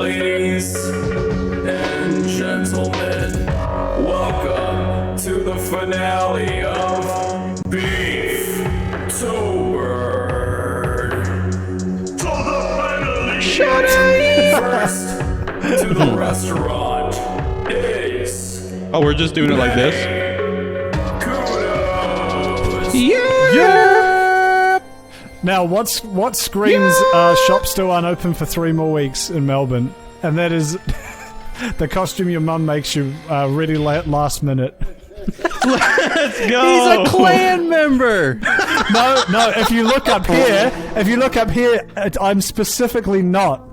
Ladies and gentlemen, welcome to the finale of Beef Tober. To the finale! First to the restaurant is... Oh, we're just doing it like this? Kudos! Yeah! Now, what screams shop still unopened for 3 more weeks in Melbourne? And that is the costume your mum makes you really late last minute. Let's go! He's a clan member! No, if you look up here, I'm specifically not.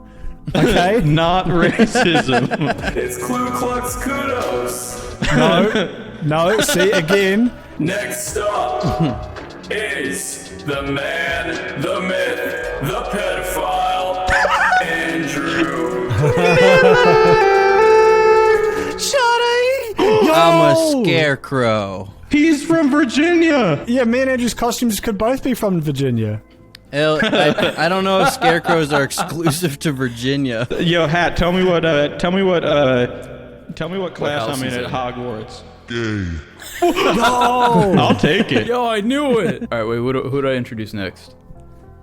Okay? Not racism. It's Ku Klux Kudos! No, see, again. Next up is the man, the myth, the pedophile, Andrew. I'm a scarecrow. He's from Virginia! Yeah, me and Andrew's costumes could both be from Virginia. I don't know if scarecrows are exclusive to Virginia. Yo, Hat, tell me what class house I'm in is at it? Hogwarts. No! I'll take it. Yo, I knew it! Alright, wait, who do I introduce next?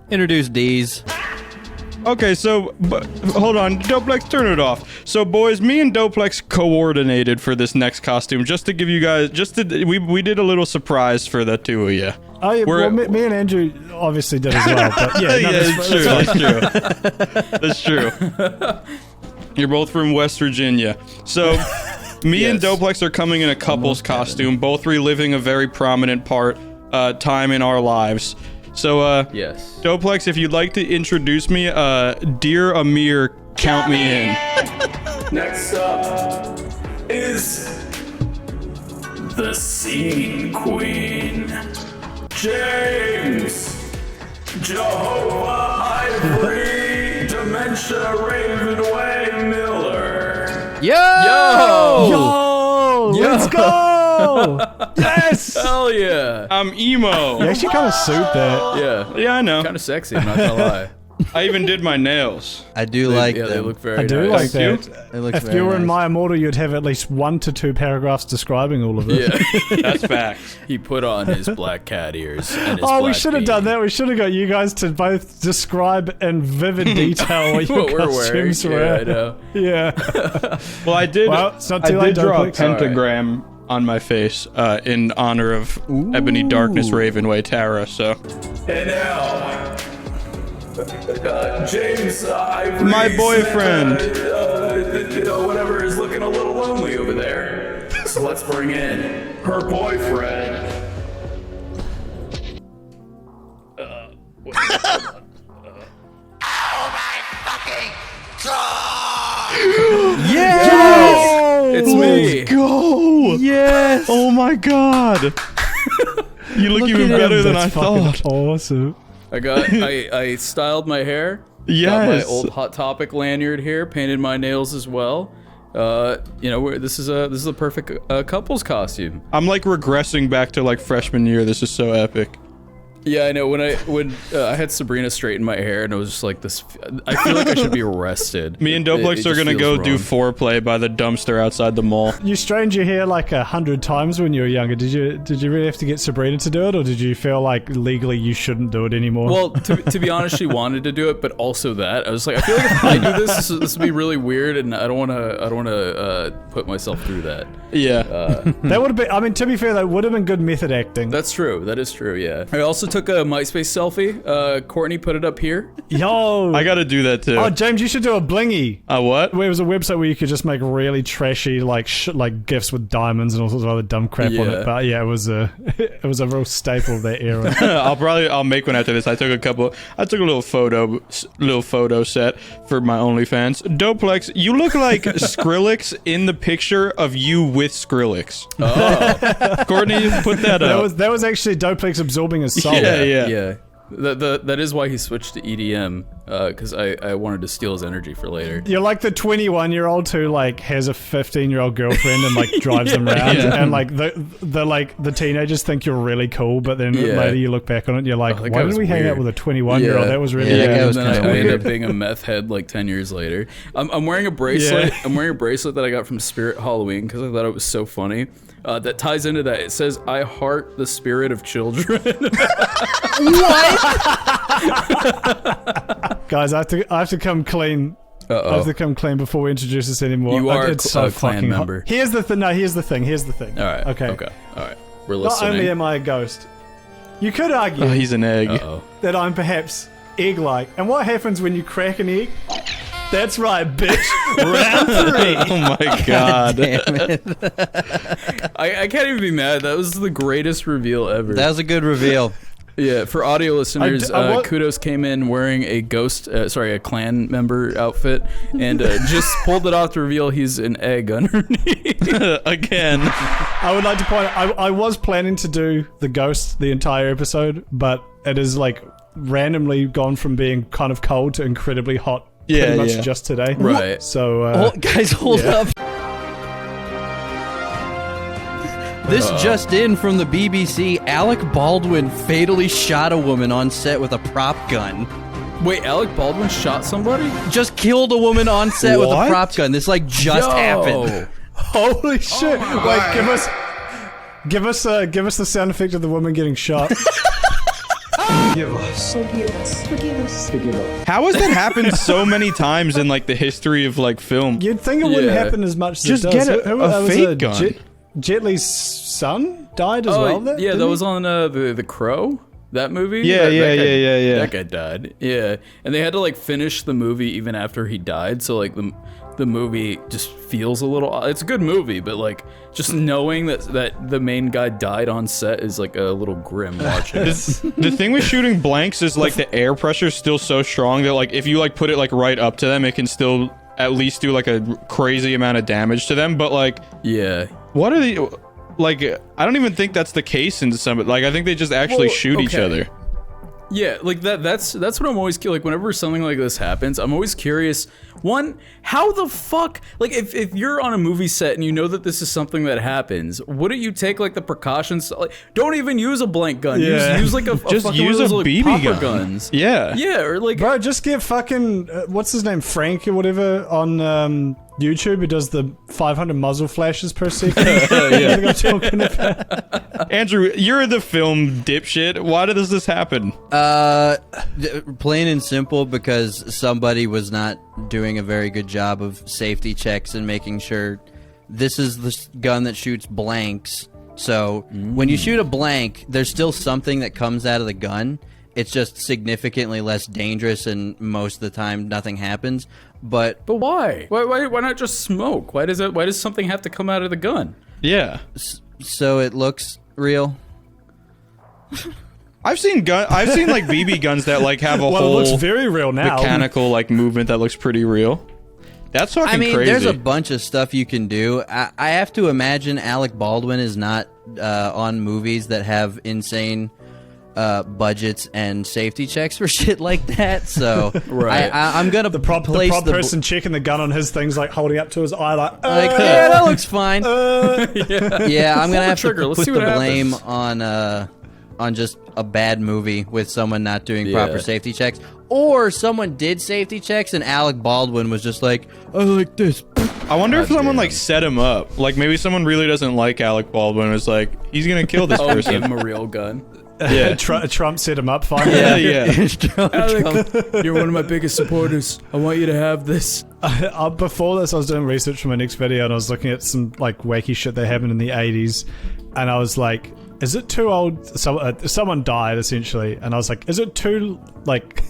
Introduce D's. Okay, so, hold on, Doplex, turn it off. So, boys, me and Doplex coordinated for this next costume, just to give you guys, we did a little surprise for the two of you. Oh, yeah, well, me and Andrew obviously did as well. But yeah, no, That's true. You're both from West Virginia. So, me and Doplex are coming in a couple's costume, both reliving a very prominent time in our lives. So, Yes. Doplex, if you'd like to introduce me, dear Amir, count me in. Next up is the Scene Queen, James, Jehovah Ivory, Dementia Ravenway Miller. Yo! Let's go! Yes! Hell yeah! I'm emo. You actually kind of suit that. Yeah. Yeah, I know. Kind of sexy, I'm not gonna lie. I even did my nails. I do like Yeah, them. they look very I do nice. like you. that. They look If very you were in nice. My Immortal, you'd have at least 1 to 2 paragraphs describing all of it. Yeah. That's facts. He put on his black cat ears and his Oh, we black should have beanie. done that. We should have got you guys to both describe in vivid detail what your What we're wearing. costumes were. Yeah, I know. Yeah. Well, I did. Well, it's not I too late, did draw a Doplex. pentagram on my face in honor of Ebony Darkness Ravenway Tara. So And now, James Ivory. My boyfriend. Whatever is looking a little lonely over there. So let's bring in her boyfriend. It's me. go. Yes! Oh my god. You look even at better him. than I That's fucking thought. awesome. I styled my hair. Got Yes. my old Hot Topic lanyard here. Painted my nails as well. This is a perfect couple's costume. I'm like regressing back to like freshman year. This is so epic. Yeah, I know. When I had Sabrina straighten my hair, and it was just like this. I feel like I should be arrested. Me and Doplex It are just gonna feels go do wrong. foreplay by the dumpster outside the mall. You strained your hair like 100 times when you were younger. Did you really have to get Sabrina to do it, or did you feel like legally you shouldn't do it anymore? Well, to be honest, she wanted to do it, but also that I was like, I feel like if I do this would be really weird, and I don't want to put myself through that. Yeah. that would have been. I mean, to be fair, that would have been good method acting. That's true. That is true. Yeah. I also took a MySpace selfie. Courtney put it up here. Yo. I gotta do that too. Oh, James, you should do a blingy. What? There was a website where you could just make really trashy like gifs with diamonds and all sorts of other dumb crap on Yeah. it. But yeah, it was a real staple of that era. I'll make one after this. I took a little photo set for my OnlyFans. Doplex, you look like Skrillex in the picture of you with Skrillex. Oh. Courtney, put that up. That was actually Doplex absorbing his soul. Yeah. Yeah. That is why he switched to EDM, because I wanted to steal his energy for later. You're like the 21-year-old who like has a 15-year-old girlfriend and like drives them around, and like the teenagers think you're really cool, but then later you look back on it and you're like, that why guy was did we hang out weird. with a 21-year-old? That was really Yeah, that guy was And then kinda I ended weird. up being a meth head like 10 years later. I'm wearing a bracelet. Yeah. I'm wearing a bracelet that I got from Spirit Halloween because I thought it was so funny. That ties into that. It says, "I heart the spirit of children." Guys, I have to come clean. I have to come clean before we introduce this anymore. You are it's a so clan fucking hot. member. Here's the thing. No, here's the thing. All right. Okay. Okay. All right. We're Not listening. only am I a ghost, you could argue Oh, he's an egg. Uh-oh. that I'm perhaps egg-like. And what happens when you crack an egg? That's right, bitch. Round 3. Oh my god. Damn it. I can't even be mad. That was the greatest reveal ever. That was a good reveal. Yeah, for audio listeners, I wa- Kudos came in wearing a a clan member outfit, and just pulled it off to reveal he's an egg underneath. Again. I would like to point out, I was planning to do the ghost the entire episode, but it is like randomly gone from being kind of cold to incredibly hot pretty much just today. Right. So, Guys, hold up. This just in from the BBC. Alec Baldwin fatally shot a woman on set with a prop gun. Wait, Alec Baldwin shot somebody? Just killed a woman on set with a What? prop gun. This like just happened. holy shit. Wait, give us the sound effect of the woman getting shot. Forgive us. Forgive us. How has that happened so many times in like the history of like film? You'd think it wouldn't Yeah. happen as much as Just it does. get a was fake gun. Jet Li's son died as well. Yeah, didn't that he? was on the Crow. That movie? Yeah, That guy- yeah. That guy died. Yeah, and they had to like finish the movie even after he died. So like the movie just feels a little. It's a good movie, but like just knowing that the main guy died on set is like a little grim watching. The thing with shooting blanks is like the air pressure is still so strong that like if you like put it like right up to them, it can still at least do like a crazy amount of damage to them. But like, Yeah. what are the like? I don't even think that's the case in some. Like, I think they just actually Well, shoot each okay. other. Yeah, like that's what I'm always like whenever something like this happens, I'm always curious. One, how the fuck, like if you're on a movie set and you know that this is something that happens, wouldn't you take like the precautions? Like, don't even use a blank gun. Yeah. Use like a Just fucking use one of a those, like, BB popper gun. guns. Yeah. Yeah, or like Bro, just get fucking what's his name, Frank or whatever on YouTube who does the 500 muzzle flashes per second. I think I'm talking about. Andrew, you're the film dipshit. Why does this happen? Plain and simple, because somebody was not doing a very good job of safety checks and making sure this is the gun that shoots blanks. So when you shoot a blank, there's still something that comes out of the gun. It's just significantly less dangerous, and most of the time nothing happens. But why? Why not just smoke? Why does something have to come out of the gun? Yeah. so it looks real. I've seen like BB guns that like have a Well, it whole looks very real now. mechanical like movement that looks pretty real. That's fucking I mean, crazy. there's a bunch of stuff you can do. I have to imagine Alec Baldwin is not on movies that have insane budgets and safety checks for shit like that. So Right. I'm gonna The prop place person checking the gun on his thing's like holding up to his eye like, yeah, that looks fine. Yeah, I'm Pull gonna the have trigger. to Let's put see the what blame happens. on just a bad movie with someone not doing Yeah. proper safety checks, or someone did safety checks and Alec Baldwin was just like, I like this. I wonder if someone damn. like set him up. Like maybe someone really doesn't like Alec Baldwin. Was like he's gonna kill this Oh, give person. him a real gun. Yeah. Trump set him up finally. Yeah. Alec, you're one of my biggest supporters. I want you to have this. Before this, I was doing research for my next video, and I was looking at some like wacky shit that happened in the 80s, and I was like, is it too old? Someone died essentially, and I was like, is it too like?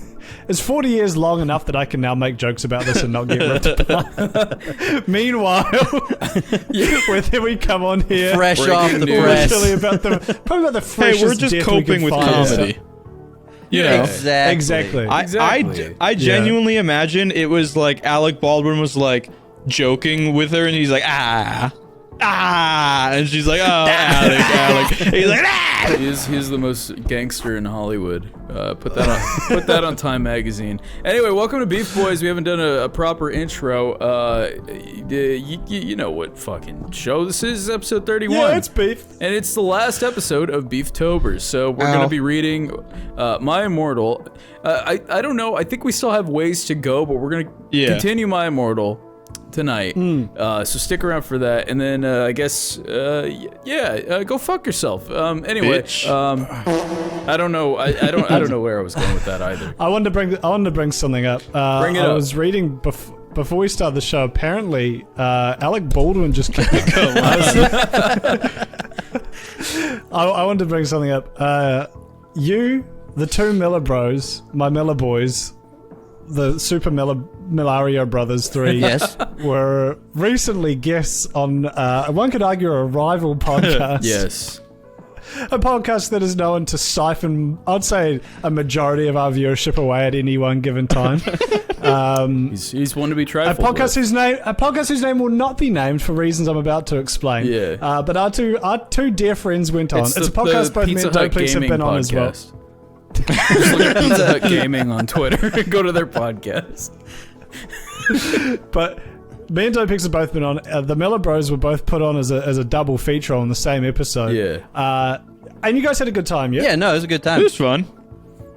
Is 40 years long enough that I can now make jokes about this and not get ripped apart? Meanwhile, whether we come on here Fresh Breaking off the news. press. literally probably about the Hey, freshest we're just death we coping can with find. comedy. You know. Exactly. Exactly. I genuinely imagine it was like Alec Baldwin was like joking with her, and he's like, and she's like, oh, Alec. He's like, ah! He's the most gangster in Hollywood. Put that on Time Magazine. Anyway, welcome to Beef Boys. We haven't done a proper intro. You know what fucking show this is? Episode 31. Yeah, it's beef. And it's the last episode of Beeftobers. So we're going to be reading My Immortal. I don't know. I think we still have ways to go, but we're going to continue My Immortal tonight. So stick around for that. And then I guess, go fuck yourself. Anyway, Bitch. I don't know. I don't know where I was going with that either. I wanted to bring something up. Bring it up. I was reading before we started the show. Apparently, Alec Baldwin just came. I wanted to bring something up. The two Miller Bros, my Miller boys, the Super Millario Brothers 3, Yes. were recently guests on one could argue a rival podcast. Yes. A podcast that is known to siphon, I'd say, a majority of our viewership away at any one given time. He's one to be A trifled podcast whose name will not be named for reasons I'm about to explain. Yeah. But our two dear friends went on. It's a podcast both me and Doplex have been on as well. Just look at Pizza Hut Gaming on Twitter. Go to their podcast. But me and Doplex have both been on. The Miller Bros were both put on as a double feature on the same episode. Yeah. And you guys had a good time, yeah? Yeah, no, it was a good time. It was fun.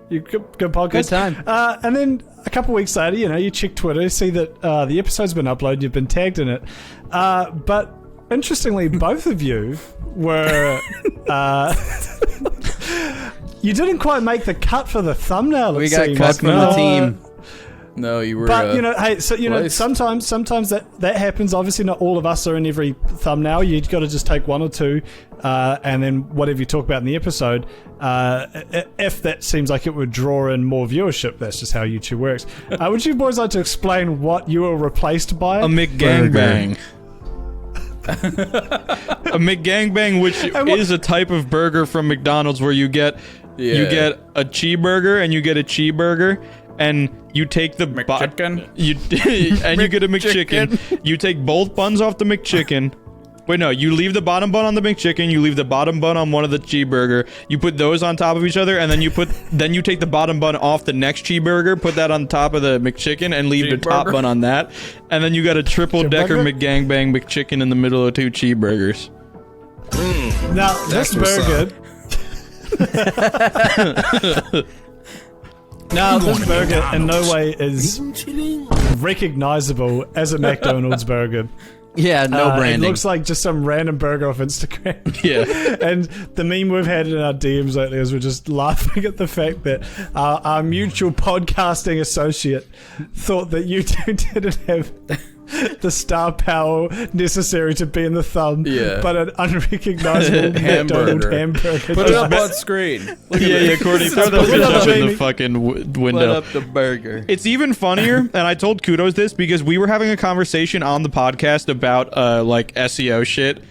Good podcast. Good time. And then a couple weeks later, you check Twitter, see that the episode's been uploaded, you've been tagged in it. But interestingly, both of you were... you didn't quite make the cut for the thumbnail, We it got seems. cut from the team. No, you were. But hey, so Place. sometimes that happens. Obviously, not all of us are in every thumbnail. You've got to just take one or two, and then whatever you talk about in the episode. If that seems like it would draw in more viewership, that's just how YouTube works. Would you boys like to explain what you were replaced by? A McGangbang. A McGangbang, which is a type of burger from McDonald's where you get a cheeseburger and you get a cheeseburger. And you take the McChicken? and you get a McChicken. You take both buns off the McChicken. Wait, no, you leave the bottom bun on the McChicken. You leave the bottom bun on one of the cheeseburger. You put those on top of each other, and then you take the bottom bun off the next cheeseburger, put that on top of the McChicken, and leave the top bun on that. And then you got a triple decker McGangbang McChicken in the middle of two cheeseburgers. Now this burger. Now, this burger in no way is recognizable as a McDonald's burger. Yeah, no branding. It looks like just some random burger off Instagram. Yeah. And the meme we've had in our DMs lately is we're just laughing at the fact that our mutual podcasting associate thought that you two didn't have the star power necessary to be in the thumb, but an unrecognizable McDonald's hamburger. Put it up on screen. Yeah, Courtney, throw that shit up in the fucking Put window. up the burger. It's even funnier, and I told Kudos this because we were having a conversation on the podcast about like SEO shit,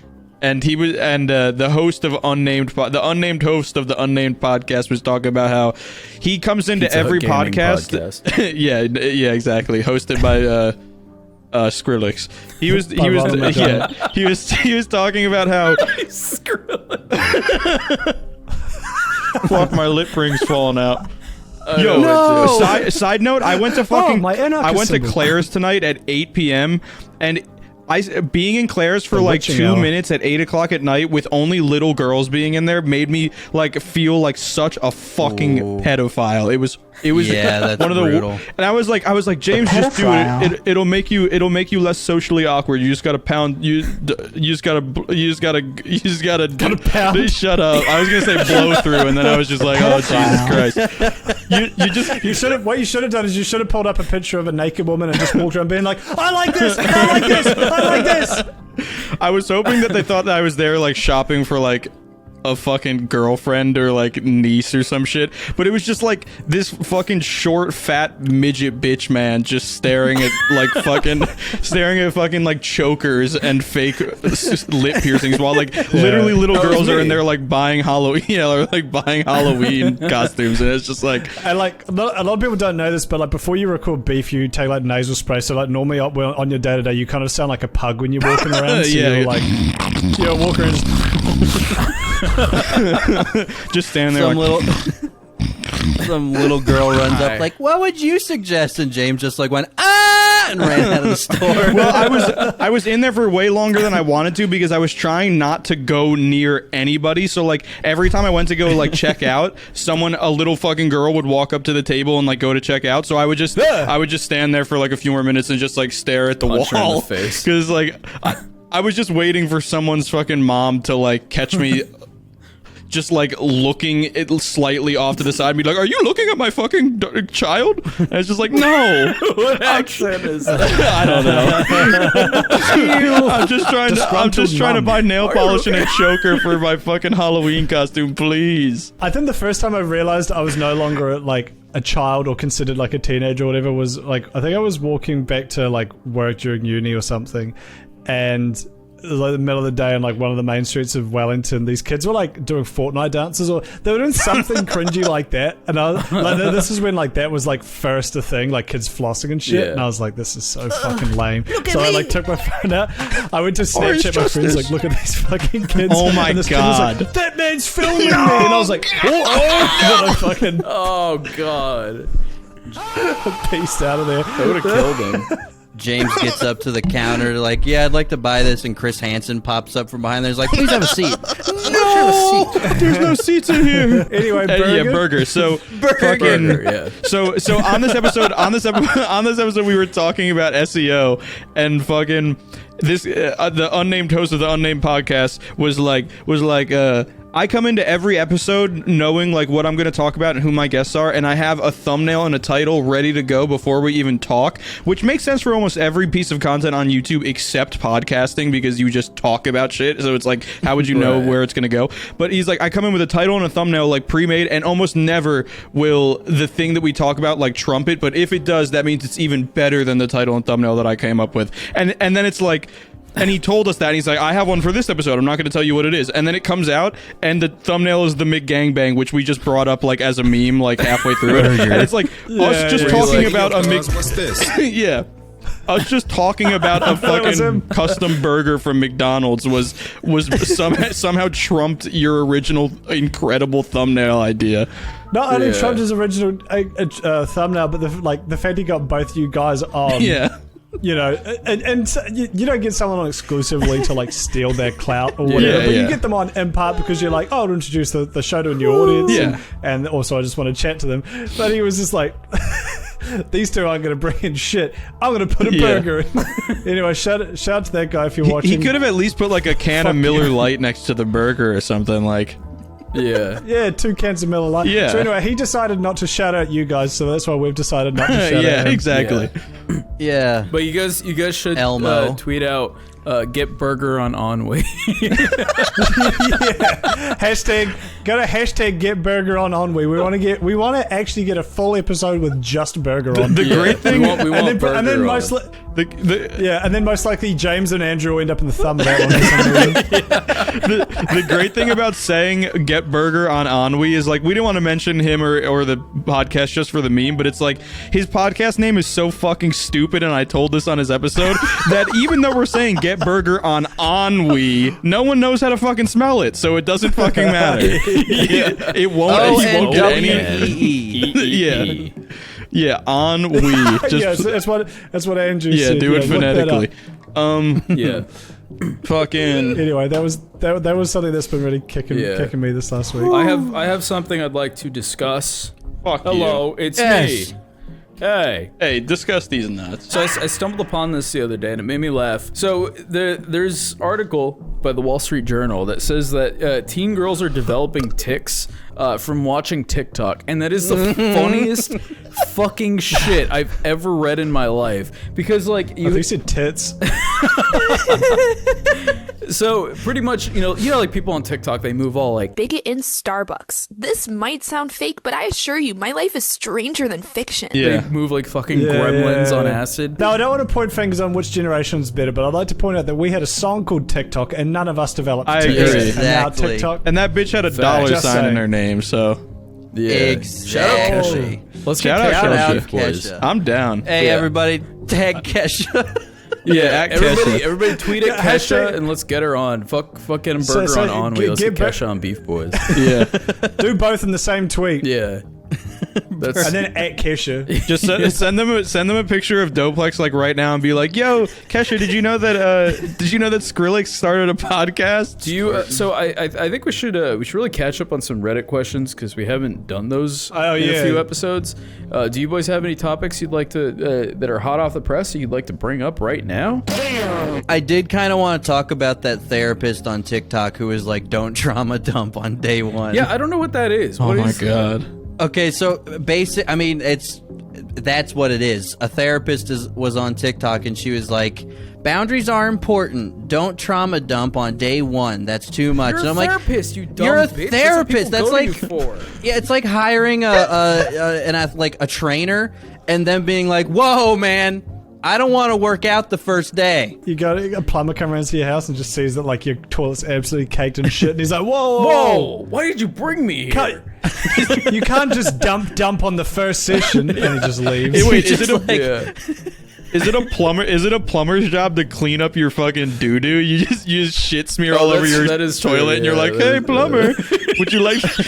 and the host of unnamed host of the unnamed podcast was talking about how he comes into Pizza Hut every Gaming podcast. yeah, exactly, hosted by Skrillex. He was talking about how fuck, my lip ring's falling out. Yo, No! side note, I went to fucking my anarchist I went to symbol. Claire's tonight at 8 p.m. and being in Claire's for like witching 2 hour. minutes at 8 o'clock at night with only little girls being in there made me like feel like such a fucking pedophile. It was Yeah, that's one of the brutal. and I was like James, just do it. It'll make you less socially awkward. You just gotta pound you just gotta pound. Shut up. I was gonna say blow through, and then I was just like, oh Jesus Christ. You should have. What you should have done is you should have pulled up a picture of a naked woman and just walked around being like, "I like this. I like this. I like this." I was hoping that they thought that I was there like shopping for like a fucking girlfriend or like niece or some shit, but it was just like this fucking short fat midget bitch man just staring at fucking like chokers and fake lip piercings while like literally little girls are in there like buying Halloween costumes, and it's just like, And like a lot of people don't know this, but like before you record beef, you take like nasal spray. So like normally on your day to day, you kind of sound like a pug when you're walking around. So Yeah. you're like, you're walking around. just standing there like, Some little girl runs up like, "What would you suggest?" And James just like went and ran out of the store. well, I was in there for way longer than I wanted to because I was trying not to go near anybody. So like every time I went to go like check out, a little fucking girl would walk up to the table and like go to check out. So I would just stand there for like a few more minutes and just like stare at the Punch her in wall the face. because like I was just waiting for someone's fucking mom to like catch me. Just like looking it slightly off to the side and be like, "Are you looking at my fucking child?" And it's just like, no. What accent is that? I don't know. I'm just trying to buy nail polish and a choker for my fucking Halloween costume, please. I think the first time I realized I was no longer like a child or considered like a teenager or whatever was like, I think I was walking back to like work during uni or something, and it was like the middle of the day on like one of the main streets of Wellington, these kids were like doing Fortnite dances, or they were doing something cringy like that, and I was like, this is when like that was like first a thing, like kids flossing and shit. Yeah. And I was like, this is so fucking lame. So I like took my phone out, I went to Snapchat my friends, like, look at these fucking kids. Oh my and this kid was like, God. that man's filming me, and I was like, oh, and I fucking Oh god, pieced out of there. I would have killed him. James gets up to the counter like, "Yeah, I'd like to buy this," and Chris Hansen pops up from behind there. He's like, "Please have a seat." No, there's no seats in here. Anyway, Yeah, burger. burger. So Burger, yeah. So on this episode, we were talking about SEO and fucking this. The unnamed host of the unnamed podcast was like, I come into every episode knowing like what I'm going to talk about and who my guests are, and I have a thumbnail and a title ready to go before we even talk, which makes sense for almost every piece of content on YouTube except podcasting, because you just talk about shit. So it's like, how would you know Right. where it's going to go? But he's like, I come in with a title and a thumbnail like pre-made, and almost never will the thing that we talk about like trump it. But if it does, that means it's even better than the title and thumbnail that I came up with. And then it's like, and he told us that, and he's like, I have one for this episode, I'm not going to tell you what it is. And then it comes out, and the thumbnail is the McGangbang, which we just brought up like as a meme like halfway through it. And it's like us just talking like, about a Mc... What's this? Yeah. Us just talking about a fucking custom burger from McDonald's was somehow trumped your original incredible thumbnail idea. Not only Yeah. Trump's original thumbnail, but the fact he got both you guys on. Yeah. You know, and so you don't get someone on exclusively to like steal their clout or whatever, but yeah. you get them on in part because you're like, oh, I'll introduce the show to a new audience, Yeah. and also I just want to chat to them. But he was just like, these two aren't going to bring in shit. I'm going to put a Yeah. burger in. Anyway, shout out to that guy if you're He watching. could have at least put like a can of Fuck Miller you. Lite next to the burger or something like. Yeah. Yeah, 2 cans of Miller Lite. Yeah. So anyway, he decided not to shout out you guys, so that's why we've decided not to shout out Yeah, him. exactly. Yeah. But you guys should Elmo. tweet out get burger on Onway. Hashtag go to hashtag get burger on Onway. We want to actually get a full episode with just burger on. The great thing, we want burger and then on. most the and then most likely James and Andrew will end up in the thumbnail one for some reason. the great thing about saying get burger on Ennui is like, we didn't want to mention him or the podcast just for the meme, but it's like his podcast name is so fucking stupid, and I told this on his episode, that even though we're saying get burger on Ennui, no one knows how to fucking smell it, so it doesn't fucking matter. It won't, he won't get any. O-N-W-E. Yeah, ennui. Just Yeah, so that's what Andrew yeah, said. do it look that up. phonetically. Yeah. Fucking. Anyway, that was something that's been really kicking me this last week. I have something I'd like to discuss. Fuck Hello, it's Yes. me. Hey. Hey, discuss these nuts. So I stumbled upon this the other day and it made me laugh. So there's an article by the Wall Street Journal that says that teen girls are developing tics from watching TikTok, and that is the funniest fucking shit I've ever read in my life. Because like I think you said tits. So pretty much, like people on TikTok, they move all like, Bigot in Starbucks. This might sound fake, but I assure you, my life is stranger than fiction. Yeah. they move like fucking gremlins on acid. Now, I don't want to point fingers on which generation's better, but I'd like to point out that we had a song called TikTok, and none of us developed I TikTok. agree. And now Exactly. TikTok. And that bitch had a dollar Just sign in saying. her name, so Yeah. Exactly. Let's Shout get out Kesha Kesha. on Beef Boys. Kesha. I'm down. Hey, Yeah. everybody, tag Kesha. Yeah, at Kesha. Everybody tweet at Yeah, Kesha hashtag- and let's get her on. Fuck getting So- Burger so on get- Onway. Let's get get back- Kesha on Beef Boys. Yeah. Do both in the same tweet. Yeah. That's And then at Kesha. Just send them a picture of Doplex like right now and be like, "Yo, Kesha, did you know that Skrillex started a podcast?" Do you? So I think we should really catch up on some Reddit questions because we haven't done those in a yeah. few episodes. Do you boys have any topics you'd like to that are hot off the press that you'd like to bring up right now? I did kind of want to talk about that therapist on TikTok who was like, "Don't trauma dump on day one." Yeah, I don't know what that is. Oh What my is- god. Okay, so that's what it is. A therapist was on TikTok and she was like, "Boundaries are important. Don't trauma dump on day one. That's too much." You're and a I'm like, therapist, you dumb "You're a bitch. therapist. That's That's what like, people go to you for." yeah, it's like hiring a trainer and then being like, "Whoa, man, I don't want to work out the first day." You got a plumber come around to your house and just sees that like your toilet's absolutely caked in shit, and he's like, "Whoa, Whoa! Why did you bring me here? You can't just dump on the first session," and he just leaves. Hey, wait, is it a Yeah. is it a plumber? Is it a plumber's job to clean up your fucking doo doo? You just shit smear all over your that is true, toilet, and you're yeah, like, that "Hey, is- plumber,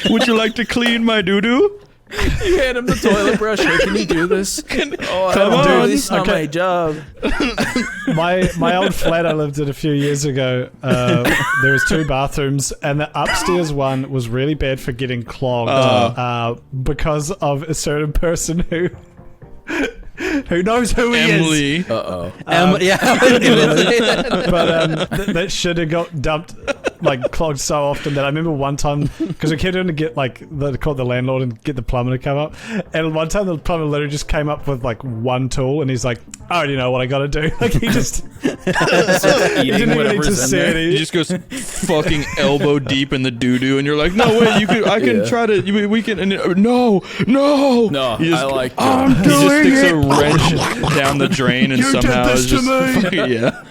would you like to clean my doo doo?" You hand him the toilet brush. Hey, can you do this? Oh, I Come don't do on. this. It's not Okay. my job. My old flat I lived in a few years ago, there was 2 bathrooms, and the upstairs one was really bad for getting clogged because of a certain person who knows who he is. Emily. Yeah, But that shit had got dumped, like clogged so often that I remember one time, because we kept having to get call the landlord and get the plumber to come up, and one time the plumber literally just came up with like one tool, and he's like, "I already know what I gotta do." Like he just he Eating didn't even need whatever's to in say there. it. He just goes fucking elbow deep in the doo doo, and you're like, "No way, I can Yeah. try to, we can." And, no. No, He just- I like He just sticks a wrench down the drain, and somehow this is to just me. yeah.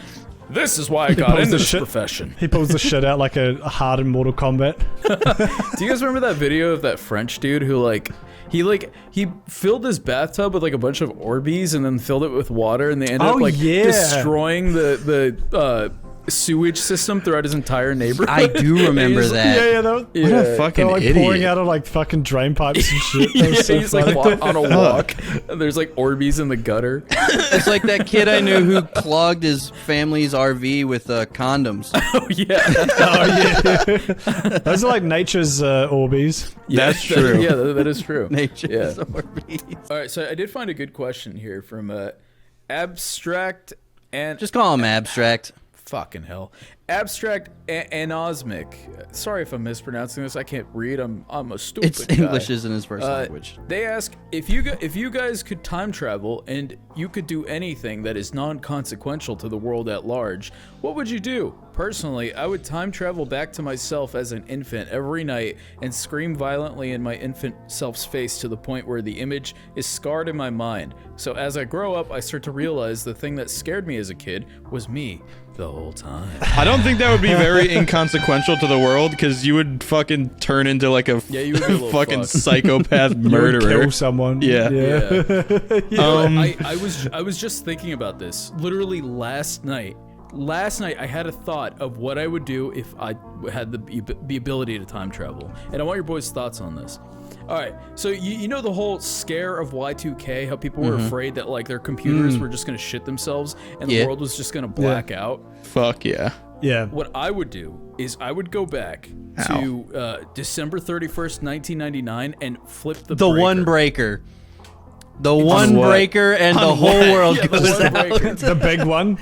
This is why I got pulls into the this shit- profession. He pulls the shit out like a hard in Mortal Kombat. Do you guys remember that video of that French dude who he filled his bathtub with like a bunch of Orbeez and then filled it with water, and they ended Oh, up like yeah. destroying the sewage system throughout his entire neighborhood. I do remember He's- that. Yeah, that was, What a they're fucking like idiot. pouring out of like fucking drain pipes and shit. That Yeah, was so he's like funny. on a walk, and there's like Orbeez in the gutter. It's like that kid I knew who clogged his family's RV with condoms. Oh yeah, Oh yeah, those are like nature's Orbeez. That's true. Yeah, that is true. Nature's Yeah. RVs. All right, so I did find a good question here from Abstract and Just call him abstract. fucking hell. Abstract Anosmic. Sorry if I'm mispronouncing this. I can't read. I'm a stupid It's guy. English isn't his first language. They ask if you guys could time travel and you could do anything that is non-consequential to the world at large, what would you do? Personally, I would time travel back to myself as an infant every night and scream violently in my infant self's face to the point where the image is scarred in my mind. So as I grow up, I start to realize the thing that scared me as a kid was me the whole time. I don't think that would be very inconsequential to the world, because you would fucking turn into like a Yeah, you would be a little fucking fucked. psychopath You would murderer. kill someone. Yeah. I was just thinking about this literally last night. Last night I had a thought of what I would do if I had the ability to time travel, and I want your boys' thoughts on this. All right, so you know the whole scare of Y2K, how people were afraid that like their computers were just gonna shit themselves and Yeah. the world was just gonna black out. Fuck yeah. Yeah. What I would do is I would go back to December 31st, 1999, and flip the The breaker. one breaker. The one what? breaker and the On whole what? world Yeah, the goes one out. breaker. The big one.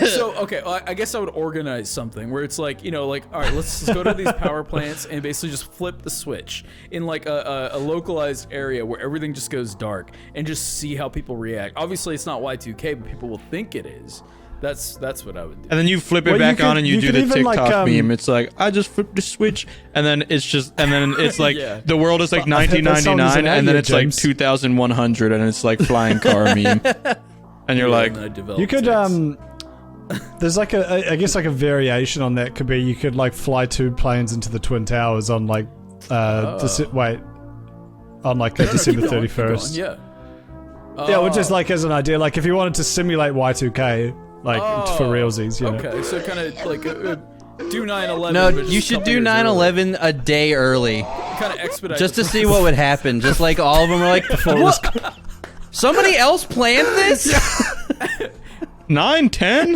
So okay, I guess I would organize something where it's like, like, all right, let's just go to these power plants and basically just flip the switch in like a localized area where everything just goes dark and just see how people react. Obviously, it's not Y2K, but people will think it is. That's what I would do. And then you flip it Well, you back could- on and you you do could the even, like, TikTok meme. It's like, I just flipped the switch, and then it's like Yeah. the world is like But I've heard that song 1999, is an and then idea, it's like James. 2100, and it's like flying car meme, and you're like, And then I developed You could tics. there's like I guess like a variation on that could be you could like fly 2 planes into the Twin Towers on like on like December Keep going, 31st. Yeah. Yeah, well, just like as an idea, like if you wanted to simulate Y2K, like for realsies, you know. Okay, so kind of like do 9/11. No, but just you a should couple do years 9/11 a day early, Kind of expedite. just the to see what would happen. Just like all of them are like, what? Somebody else planned this? 910.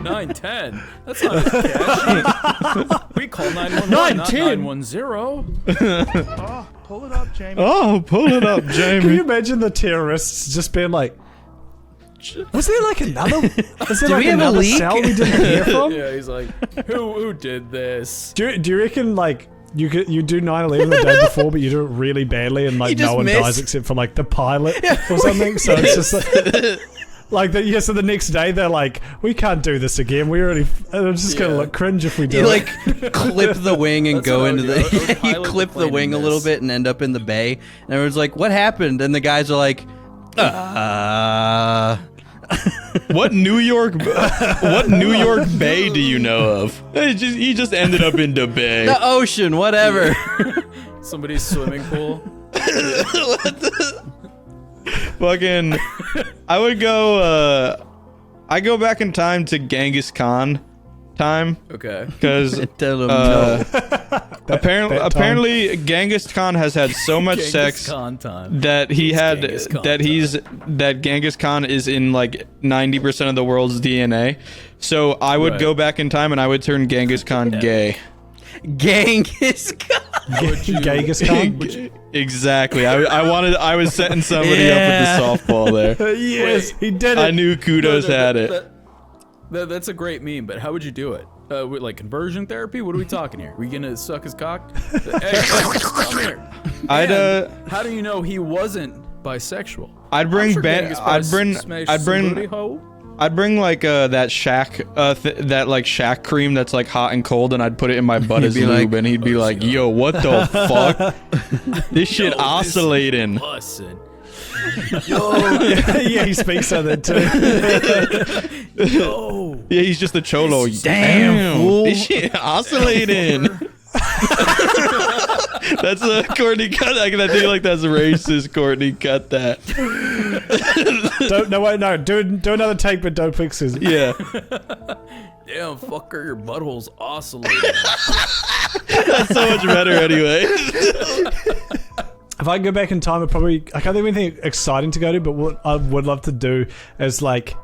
910. That's not as catchy. We call 911, not 910. Oh, pull it up, Can Jamie. you imagine the terrorists just being like, was there like another? Is there Did like we have a another leak? cell we didn't hear from? Yeah, he's like, who did this? Do you reckon like you do 9/11 the day before, but you do it really badly and like You just no one missed. dies except for like the pilot or something? So it's just like so the next day they're like, we can't do this again. We already. It's just gonna Yeah. look cringe if we do You it. like clip the wing and That's go what I would into do. I would the. pilot You the clip the plane wing a in little this. bit and end up in the bay. And everyone's like, "What happened?" And the guys are like, What New York Bay do you know of? He just ended up in the bay. "The ocean, whatever." Somebody's swimming pool. Fucking, I would go. I go back in time to Genghis Khan time Okay. because Tell them no. apparently Genghis Khan has had so much Genghis sex Khan time. that he had Genghis Khan that Genghis Khan is in like 90% of the world's DNA. So I would Right. go back in time and I would turn Genghis Khan gay. Genghis Khan. Genghis Khan. Exactly. I was setting somebody up with the softball there. Yes, he did it. I knew Kudos had it. That's a great meme, but how would you do it? With like conversion therapy? What are we talking here? We gonna suck his cock? Hey, come here. I'd And how do you know he wasn't bisexual? I'd bring I'm sure Ben. Genghis probably I'd smashed some booty bring hole. I'd bring like that Shaq that like Shaq cream that's like hot and cold, and I'd put it in my butt as be lube, like, and he'd be like, "Yo, what the fuck? This shit Yo, oscillating." Bussin'. Yeah, he speaks on that too. Yo. Yeah, he's just a cholo. Damn, fool. This shit oscillating. That's a Courtney cut. I think like that's racist. Courtney, cut that. Do another take, but don't fix his. Yeah, Damn, fucker, your butthole's oscillating. that's so much better anyway. If I can go back in time, I can't think of anything exciting to go to, but what I would love to do is like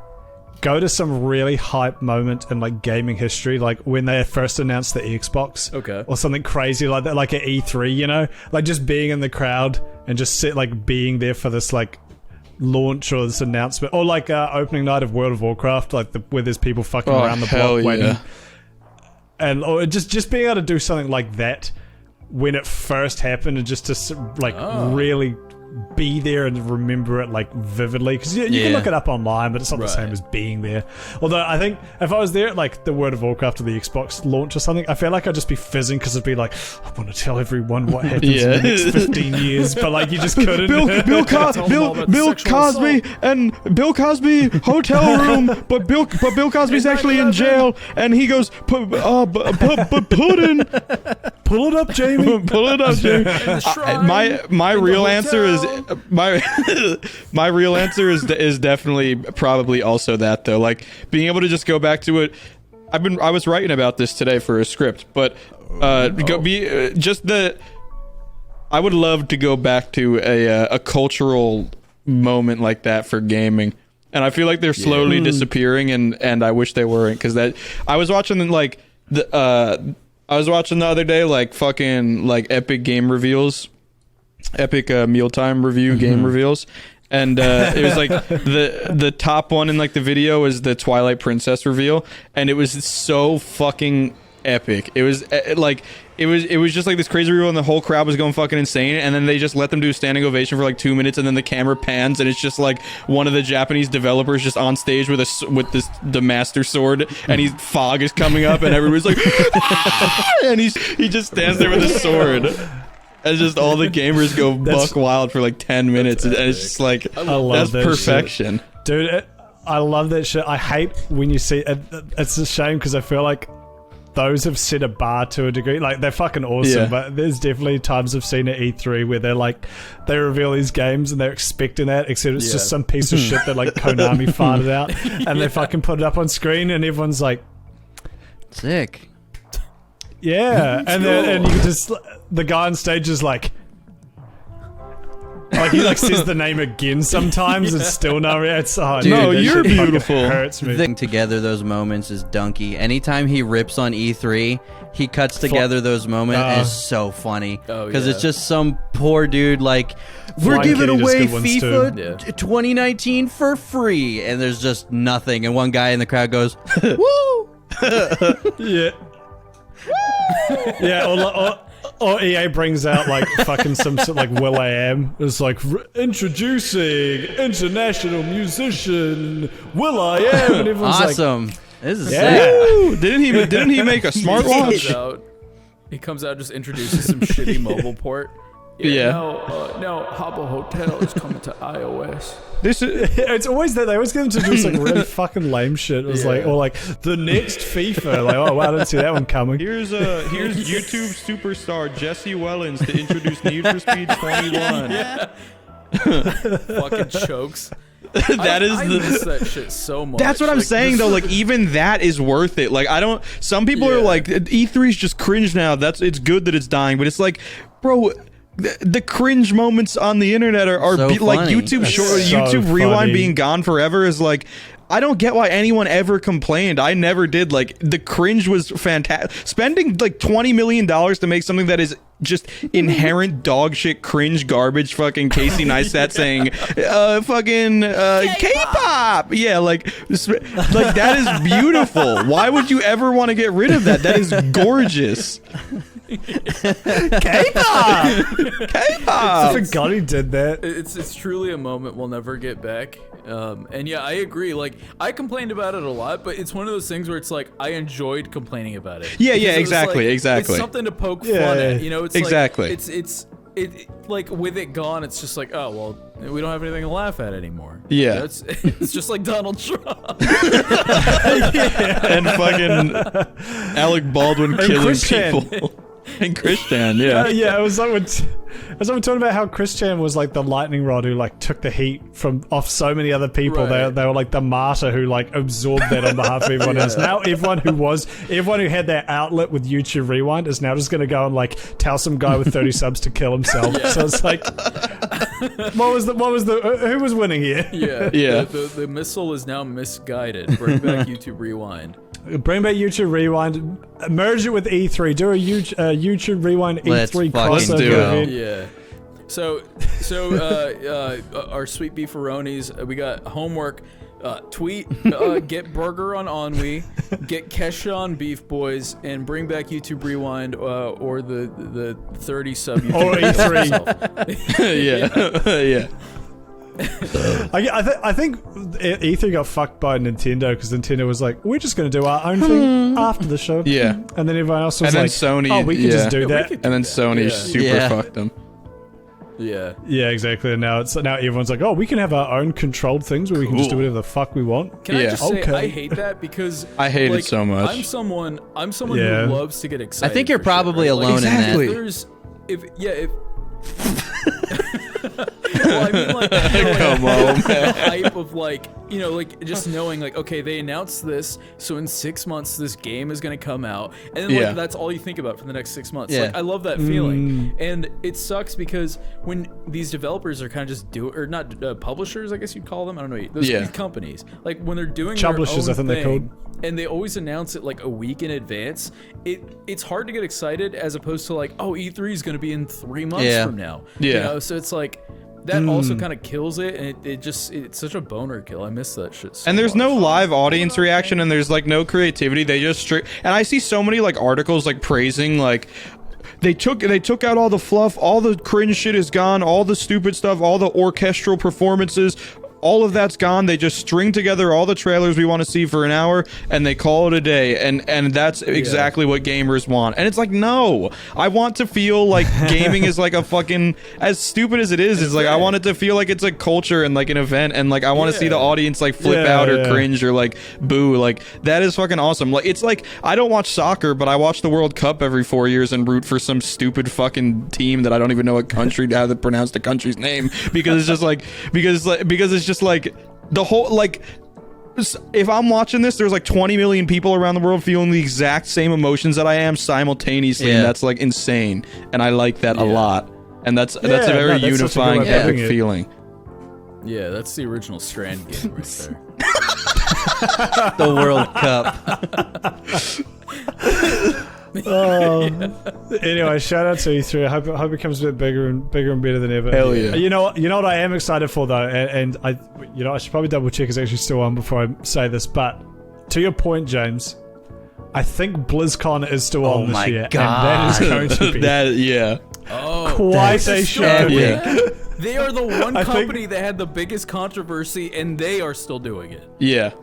go to some really hype moment in like gaming history, like when they first announced the Xbox, Okay. or something crazy like that, like at E3, you know, like just being in the crowd and just being there for this like launch or this announcement, or like opening night of World of Warcraft, like where there's people fucking Oh, around the hell block waiting, yeah. and or just being able to do something like that when it first happened, and just to like really be there and remember it like vividly, because you can Yeah. look it up online, but it's not the same Right. as being there. Although I think if I was there at like the World of Warcraft or the Xbox launch or something, I feel like I'd just be fizzing, because it'd be like, I want to tell everyone what happens in the next 15 years, but like you just couldn't. Bill Tell them all about Bill sexual Cosby assault. and Bill Cosby hotel room, but Bill Cosby's actually in jail, and he goes, pudding, Pull it up, Jamie. pull it up, Jamie. My real answer is my real answer is definitely probably also that though, like being able to just go back to it. I was writing about this today for a script, but I would love to go back to a cultural moment like that for gaming, and I feel like they're slowly disappearing, and I wish they weren't, because that I was watching like the other day like fucking like epic game reveals, epic mealtime review game reveals, and it was like the top one in like the video was the Twilight Princess reveal, and it was so fucking epic. It was like it was just like this crazy reveal, and the whole crowd was going fucking insane. And then they just let them do a standing ovation for like 2 minutes, and then the camera pans, and it's just like one of the Japanese developers just on stage with the master sword, and fog is coming up, and everybody's like, "Ah!" And he just stands there with a sword. And just all the gamers go buck wild for like 10 minutes, and it's just like that's that perfection, shit. Dude. I love that shit. I hate when you see it. It's a shame because I feel like those have set a bar to a degree. Like, they're fucking awesome, Yeah. but there's definitely times I've seen at E3 where they're like, they reveal these games and they're expecting that, except it's just some piece of shit that like Konami farted out, and they fucking put it up on screen, and everyone's like, Sick. yeah, and then you can just, the guy on stage is like he like says the name again sometimes. It's still no. It's No, that you're shit fucking beautiful. Hurts me. Thing together those moments is Donkey. Anytime he rips on E3, he cuts together those moments, and it's so funny Oh, because yeah. it's just some poor dude like, we're Flying giving Kitty does away good ones, FIFA too. Yeah. 2019 for free, and there's just nothing, and one guy in the crowd goes, "Woo!" Yeah. Yeah, or EA brings out like fucking some sort of like Will.i.am. It's like introducing international musician Will.i.am, and everyone's like, Awesome. This is yeah. sick. Woo! Didn't he make a smartwatch? He comes out, just introduces some shitty mobile port. Yeah. No, Habbo Hotel is coming to iOS. This is It's always that they always get them to do some really fucking lame shit. It was like, or like the next FIFA. Like, oh wow, I didn't see that one coming. here's YouTube superstar Jesse Wellens to introduce Need for Speed 21. Fucking chokes. That is I the. miss that shit so much. That's what I'm Like, saying this- though. Like even that is worth it. Like I don't. Some people are Yeah. like E3's just cringe now. It's good that it's dying, but it's like, bro. The cringe moments on the internet are So like funny. YouTube That's short, so YouTube Rewind funny. being gone forever is like. I don't get why anyone ever complained. I never did. Like the cringe was fantastic. Spending like $20 million to make something that is just inherent dog shit cringe garbage. Fucking Casey Neistat saying, fucking K-pop. Yeah, like that is beautiful. Why would you ever want to get rid of that? That is gorgeous. K-pop. I forgot he did that. It's truly a moment we'll never get back. And yeah, I agree. Like, I complained about it a lot, but it's one of those things where it's like I enjoyed complaining about it. Yeah, Because it was exactly, like, exactly. It's something to poke Yeah, fun at, you know? It's exactly. Like, it's like with it gone, it's just like, oh well, we don't have anything to laugh at anymore. Yeah. You know, it's just like Donald Trump. And fucking Alec Baldwin killing Christian. people. And Christian, yeah. Yeah, it was like when talking about how Christian was like the lightning rod who like took the heat from off so many other people. Right. They were like the martyr who like absorbed that on behalf of everyone else. Now everyone who had their outlet with YouTube Rewind is now just going to go and like tell some guy with 30 subs to kill himself. So it's like, who was winning here? Yeah. Yeah. The missile is now misguided. Bring back YouTube Rewind. Bring back YouTube Rewind, merge it with E3, do a YouTube Rewind Let's E3 fucking crossover do it. event. Yeah. So our sweet beefaronis, we got homework. Tweet, get Burger on Ennui, get Kesha on Beef Boys, and bring back YouTube Rewind or the 30 sub YouTube. Or E3. Yeah. I think E3 got fucked by Nintendo because Nintendo was like, we're just going to do our own thing after the show. Yeah. And then everyone else was And then like, Sony, oh, we can yeah. just do that. And then Sony super Yeah. fucked them. Yeah. Yeah, exactly. And now everyone's like, oh, we can have our own controlled things where we can just do Cool. whatever the fuck we want. Can I Yeah. just say Okay. I hate that because I hate it like, so much. I'm someone Yeah. who loves to get excited. I think you're for probably shit, right? alone Exactly. in that. There's if well, I mean, like, you know, Come on, the hype of like, you know, like just knowing like, okay, they announced this, so in 6 months this game is gonna come out, and then like Yeah. that's all you think about for the next 6 months. Yeah. Like, I love that feeling, and it sucks because when these developers are kind of just not publishers, I guess you'd call them. I don't know. These companies, like when they're doing Chublishers, their I own think they're thing, called. and they always announce it like a week in advance. It's hard to get excited as opposed to like, oh, E3 is going to be in 3 months Yeah. from now. Yeah. You know, so it's like that also kind of kills it, and it's such a boner kill. I miss that shit. So And there's much. no live audience reaction, and there's like no creativity. They just and I see so many like articles like praising like they took out all the fluff, all the cringe shit is gone, all the stupid stuff, all the orchestral performances. All of that's gone. They just string together all the trailers we want to see for an hour, and they call it a day. And that's exactly what gamers want. And it's like, no, I want to feel like gaming is like a fucking, as stupid as it is, it's like I want it to feel like it's a culture and like an event, and like I want to see the audience like flip out or cringe or like boo. Like that is fucking awesome. Like it's like I don't watch soccer, but I watch the World Cup every 4 years and root for some stupid fucking team that I don't even know what country how to pronounce the country's name, because it's just like because it's just like the whole, like, if I'm watching this, there's like 20 million people around the world feeling the exact same emotions that I am simultaneously, and that's like insane, and I like that a lot, and that's a very unifying epic feeling. Yeah, that's the original Strand game right there. The World Cup. Anyway, shout out to E3. I hope it becomes a bit bigger and better than ever. Hell yeah. You know what I am excited for though, and I should probably double check it's actually still on before I say this, but to your point, James, I think BlizzCon is still on this year, God. and that is going to be quite a show. They are the one company that had the biggest controversy, and they are still doing it. Yeah.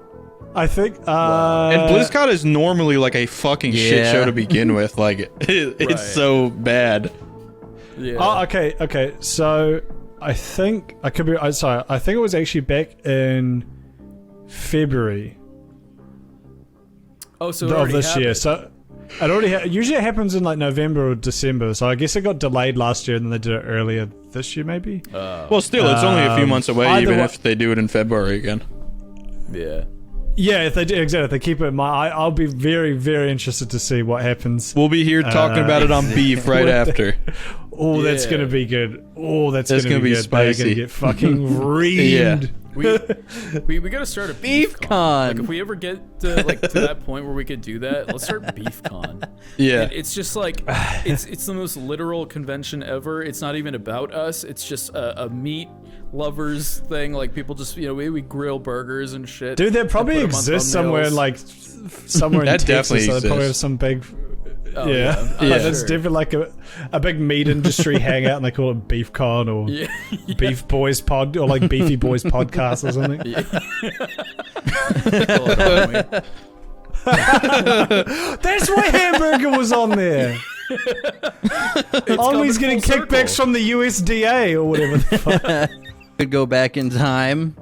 I think and BlizzCon is normally like a fucking shit show to begin with. Like it's so bad. Yeah. Oh, okay. So I think I could be. Sorry, I think it was actually back in February. Oh, so of this year. So it already usually it happens in like November or December. So I guess it got delayed last year, and then they did it earlier this year, maybe. Well, still, it's only a few months away, even if they do it in February again. Yeah. Yeah, if they do, exactly. If they keep it in mind, I'll be very, very interested to see what happens. We'll be here talking about it on Beef right after. That's gonna be good. That's gonna be good. Spicy. They're gonna get fucking reamed. We gotta start a BeefCon. Like if we ever get to that point where we could do that, let's start BeefCon. Yeah. And it's just like it's the most literal convention ever. It's not even about us. It's just a meat lovers thing. Like people just we grill burgers and shit. Dude, that probably exists somewhere in somewhere in that Texas. Definitely So they probably have exists. some big. Yeah. That's definitely like a big meat industry hangout, and they call it BeefCon or Beef Boys Pod or like Beefy Boys Podcast or something. That's why Hamburger was on there. He's getting kickbacks from the USDA or whatever the fuck. Could go back in time.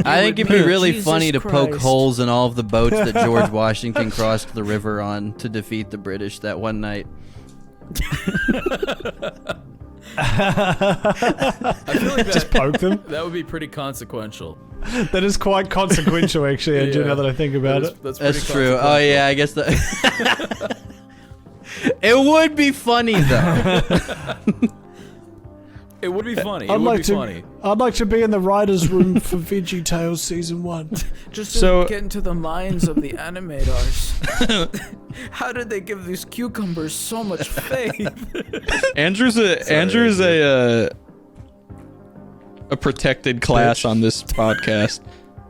I think it'd be really funny to poke holes in all of the boats that George Washington crossed the river on to defeat the British that one night. I feel like Just poke them. that would be pretty consequential. That is quite consequential, actually, Andrew, now that I think about it. That's true. Oh yeah, I guess that. It would be funny though. It would be funny. I'd like to be in the writer's room for Veggie Tales Season 1. Just to get into the minds of the animators. How did they give these cucumbers so much faith? Andrew's a protected class on this podcast.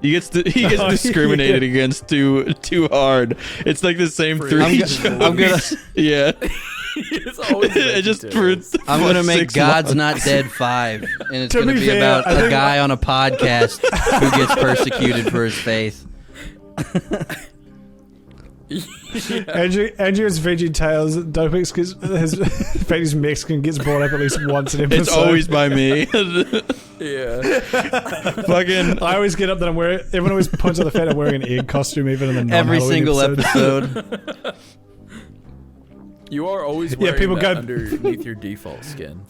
He gets discriminated against too hard. It's like the same three. I'm gonna. Yeah. I'm gonna make God's Not Dead 5, and it's gonna be about a guy on a podcast who gets persecuted for his faith. Andrew's Veggie Tales. Dopix his Mexican gets brought up at least once an episode. It's always by me. Yeah. Fucking. I always get up that I'm wearing. Everyone always points out the fact I'm wearing an egg costume, even in the every single episode. You are always wearing people that go underneath your default skin.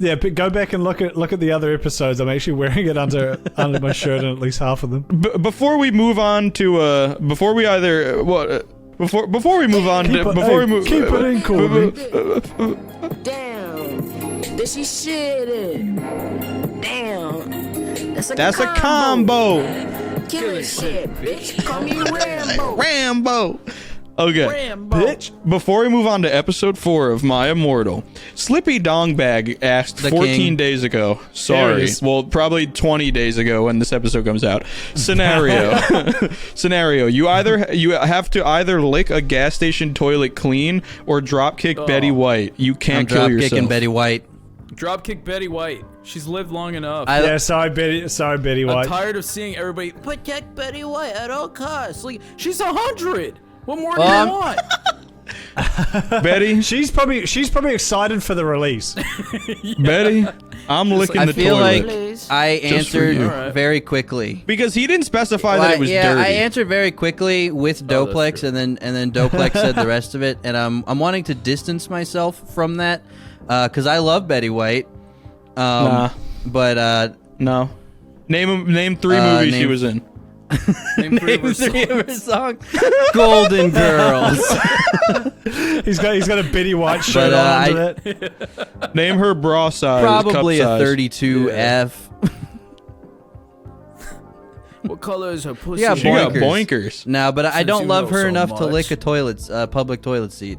Yeah, but go back and look at the other episodes. I'm actually wearing it under my shirt in at least half of them. Before we move on to before we move on keep it in, Corbin. Damn, this is shit. Damn, that's a combo. Killer shit, bitch. Call me Rambo. Rambo. Okay. Bitch. Before we move on to episode 4 of My Immortal, Slippy Dongbag asked The 14 king. days ago. There Sorry. it is. Well, probably 20 days ago when this episode comes out. Scenario. Scenario. You have to either lick a gas station toilet clean or dropkick Betty White. You I'm can't kill drop yourself. kicking Betty White. Dropkick Betty White. She's lived long enough. Yeah, sorry, Betty I'm White. tired of seeing everybody protect Betty White at all costs. Like, she's 100. What more Well, do you want? Betty, She's probably excited for the release. Betty, I'm licking I the feel toilet. like I for answered you. Alright. very quickly. Because he didn't specify that it was yeah, dirty. I answered very quickly with Oh, that's Doplex, true. and then Doplex said the rest of it, and I'm wanting to distance myself from that because I love Betty White. Nah. But No. Name 3 movies she name- was in. Name three of her three of her songs. songs. Golden Girls. He's got a Betty White shirt But, on under that. Name her bra size. Probably cup a size. 32F. What color is her pussy? Yeah, She got Boinkers. boinkers. No, but I Since don't you love know her so enough to much. lick a public toilet seat.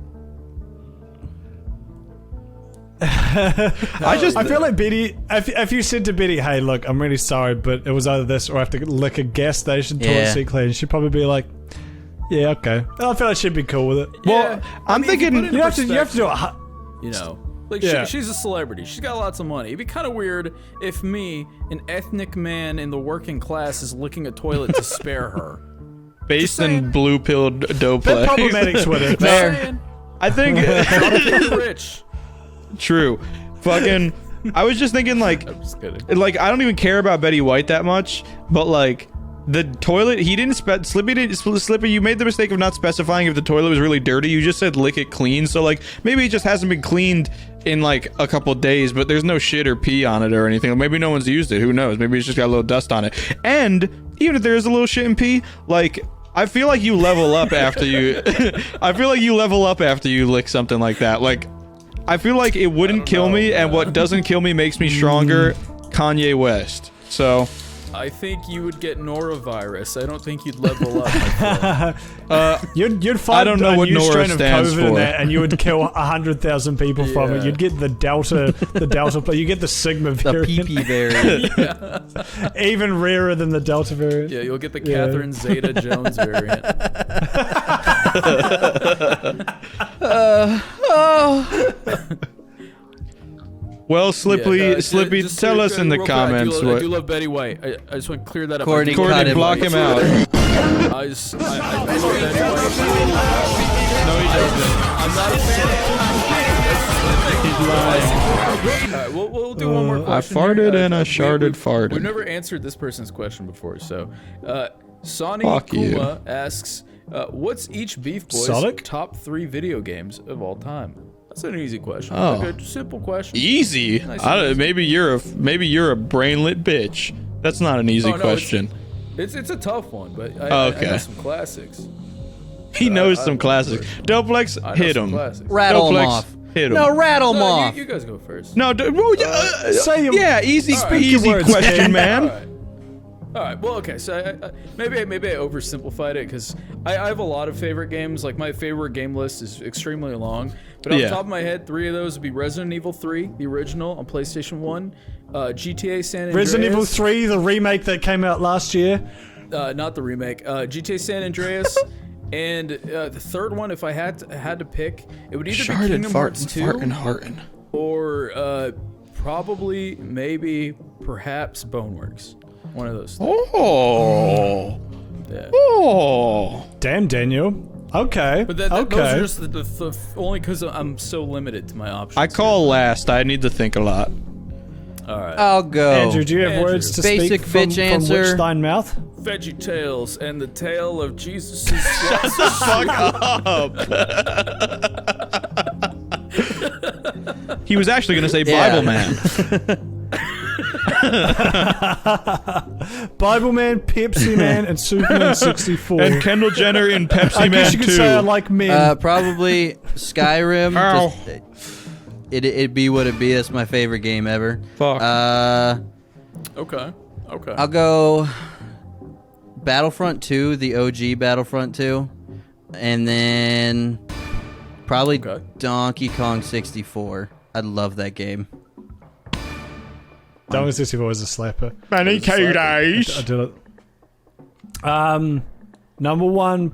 I feel like Betty, if you said to Betty, hey, look, I'm really sorry, but it was either this or I have to lick a gas station toilet Yeah. seat clean, she'd probably be like, yeah, okay. I feel like she'd be cool with it. Well, I'm if you thinking. put it in You have to do it. You know, like Yeah. she's a celebrity. She's got lots of money. It'd be kind of weird if me, an ethnic man in the working class, is licking a toilet to spare her. Based saying. in blue-pilled Bit Doplex. problematics with it. Saying, I think. I'm rich. True. Fucking. I was just thinking, like, I'm just kidding. I don't even care about Betty White that much, but like the toilet, he didn't Slippy, you made the mistake of not specifying if the toilet was really dirty. You just said lick it clean, so like maybe it just hasn't been cleaned in like a couple days, but there's no shit or pee on it or anything. Maybe no one's used it. Who knows? Maybe it's just got a little dust on it. And even if there is a little shit and pee, like I feel like you level up after you. I feel like you level up after you lick something like that. Like I feel like it wouldn't kill me, and what doesn't kill me makes me stronger. Kanye West. So. I think you would get norovirus. I don't think you'd level up. My friend. You'd find I don't know a what new Nora strain of stands COVID in for. that, and you would kill 100,000 people from it. Yeah. You'd get the Delta, you get the Sigma The variant, PP variant. even rarer than the Delta variant. Yeah, you'll get the Catherine Zeta-Jones variant. Well, Slippy, Yeah, no, Slippy, just tell us in the real quick, I do comments love- I what. do love Betty White. I just want to clear that up. Courtney, I do- cut Courtney, him. block him out. I love Betty White. No, he doesn't. I'm not a fan. He's lying. All right, we'll do one more I question. farted here. and I sharded we've farted. never answered this person's question before, so Sonny Fuck you. Kuma asks, "What's each Beef Boys' Sonic? top 3 video games of all time?" That's an easy question. Oh. Like a simple question. Easy. Nice I and don't, easy. maybe you're a brainlit bitch. That's not an easy Oh, no, question. It's a tough one, but I Okay. know some classics. He knows some classics. Doplex, I know hit some him. classics. Rattle him Doplex, off. hit him. No, rattle him No, off. you guys go first. No, Say 'em. yeah, easy, right. easy Words, question, King. man. All right. Well, okay. So maybe I oversimplified it because I have a lot of favorite games. Like my favorite game list is extremely long. But off Yeah. the top of my head, 3 of those would be Resident Evil 3, the original on PlayStation 1, GTA San Andreas. Resident Evil 3, the remake that came out last year. Not the remake. GTA San Andreas. And the third one, if I had to pick, it would either be Sharded, Kingdom Hearts 2 farting. or probably, maybe, perhaps Boneworks. One of those. Oh. Yeah. Oh. Damn, Daniel. Okay. But those okay. are just the only because I'm so limited to my options. I call last. I need to think a lot. All right. I'll go. Andrew, do you have Andrew. words to Basic speak from bitch answer. Witch thine mouth? Veggie Tales and the tale of Jesus' Fuck up. He was actually gonna say Yeah. Bible Man. Bible Man, Pepsi Man, and Superman 64. And Kendall Jenner in Pepsi I Man guess you could 2. say I like men. Probably Skyrim. Ow. It'd be what it be. That's my favorite game ever. Fuck. Okay. I'll go Battlefront 2, the OG Battlefront 2. And then probably Okay. Donkey Kong 64. I love that game. Donkey 64 is a slapper. Many I did it. Number one,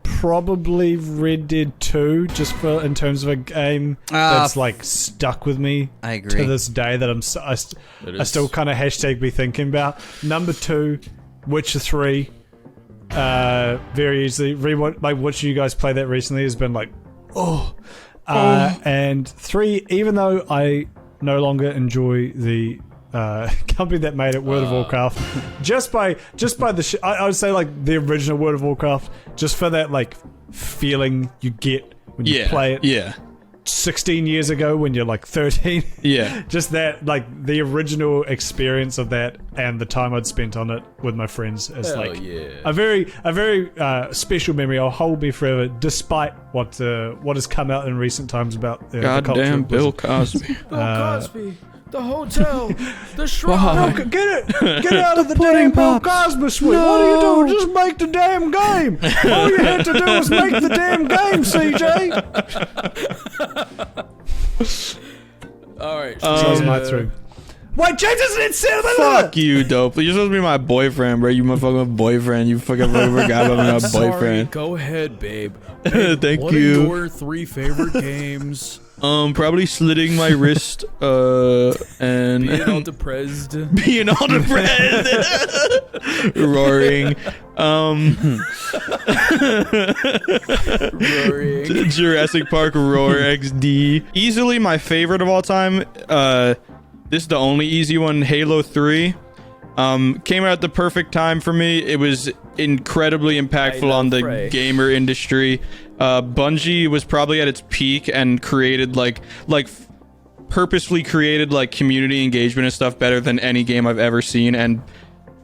probably Red Dead 2, just for in terms of a game that's like stuck with me. I agree. To this day that I still kind of hashtag be thinking about. Number 2, Witcher 3. Very easily. Watching you guys play that recently has been like, and 3, even though I no longer enjoy the company that made it, World of Warcraft, just by the I would say like the original World of Warcraft, just for that like feeling you get when you play it. Yeah. 16 years ago when you're like 13. Yeah. Just that, like the original experience of that and the time I'd spent on it with my friends is Hell like yeah. a very special memory. I'll hold me forever, despite what has come out in recent times about the culture Goddamn of Bill Blizzard. Cosby. Bill Cosby, the hotel, the shrine. No, get out of the damn Bill Cosby suite. What are you doing? Just make the damn game. All you had to do was make the damn game, CJ. All right. So that was my through. Wait, James isn't in cinema. Fuck you, dope. You're supposed to be my boyfriend, bro. You motherfucking boyfriend. You fucking forgot about me, my Sorry, boyfriend. go ahead, babe. Thank what you. are your 3 favorite games? Probably slitting my wrist, and Being all depressed. being all depressed, roaring, Roaring. Jurassic Park Roar XD. Easily my favorite of all time. This is the only easy one. Halo 3. Came out at the perfect time for me. It was incredibly impactful on the Frey. gamer industry. Bungie was probably at its peak and created purposefully created like community engagement and stuff better than any game I've ever seen. And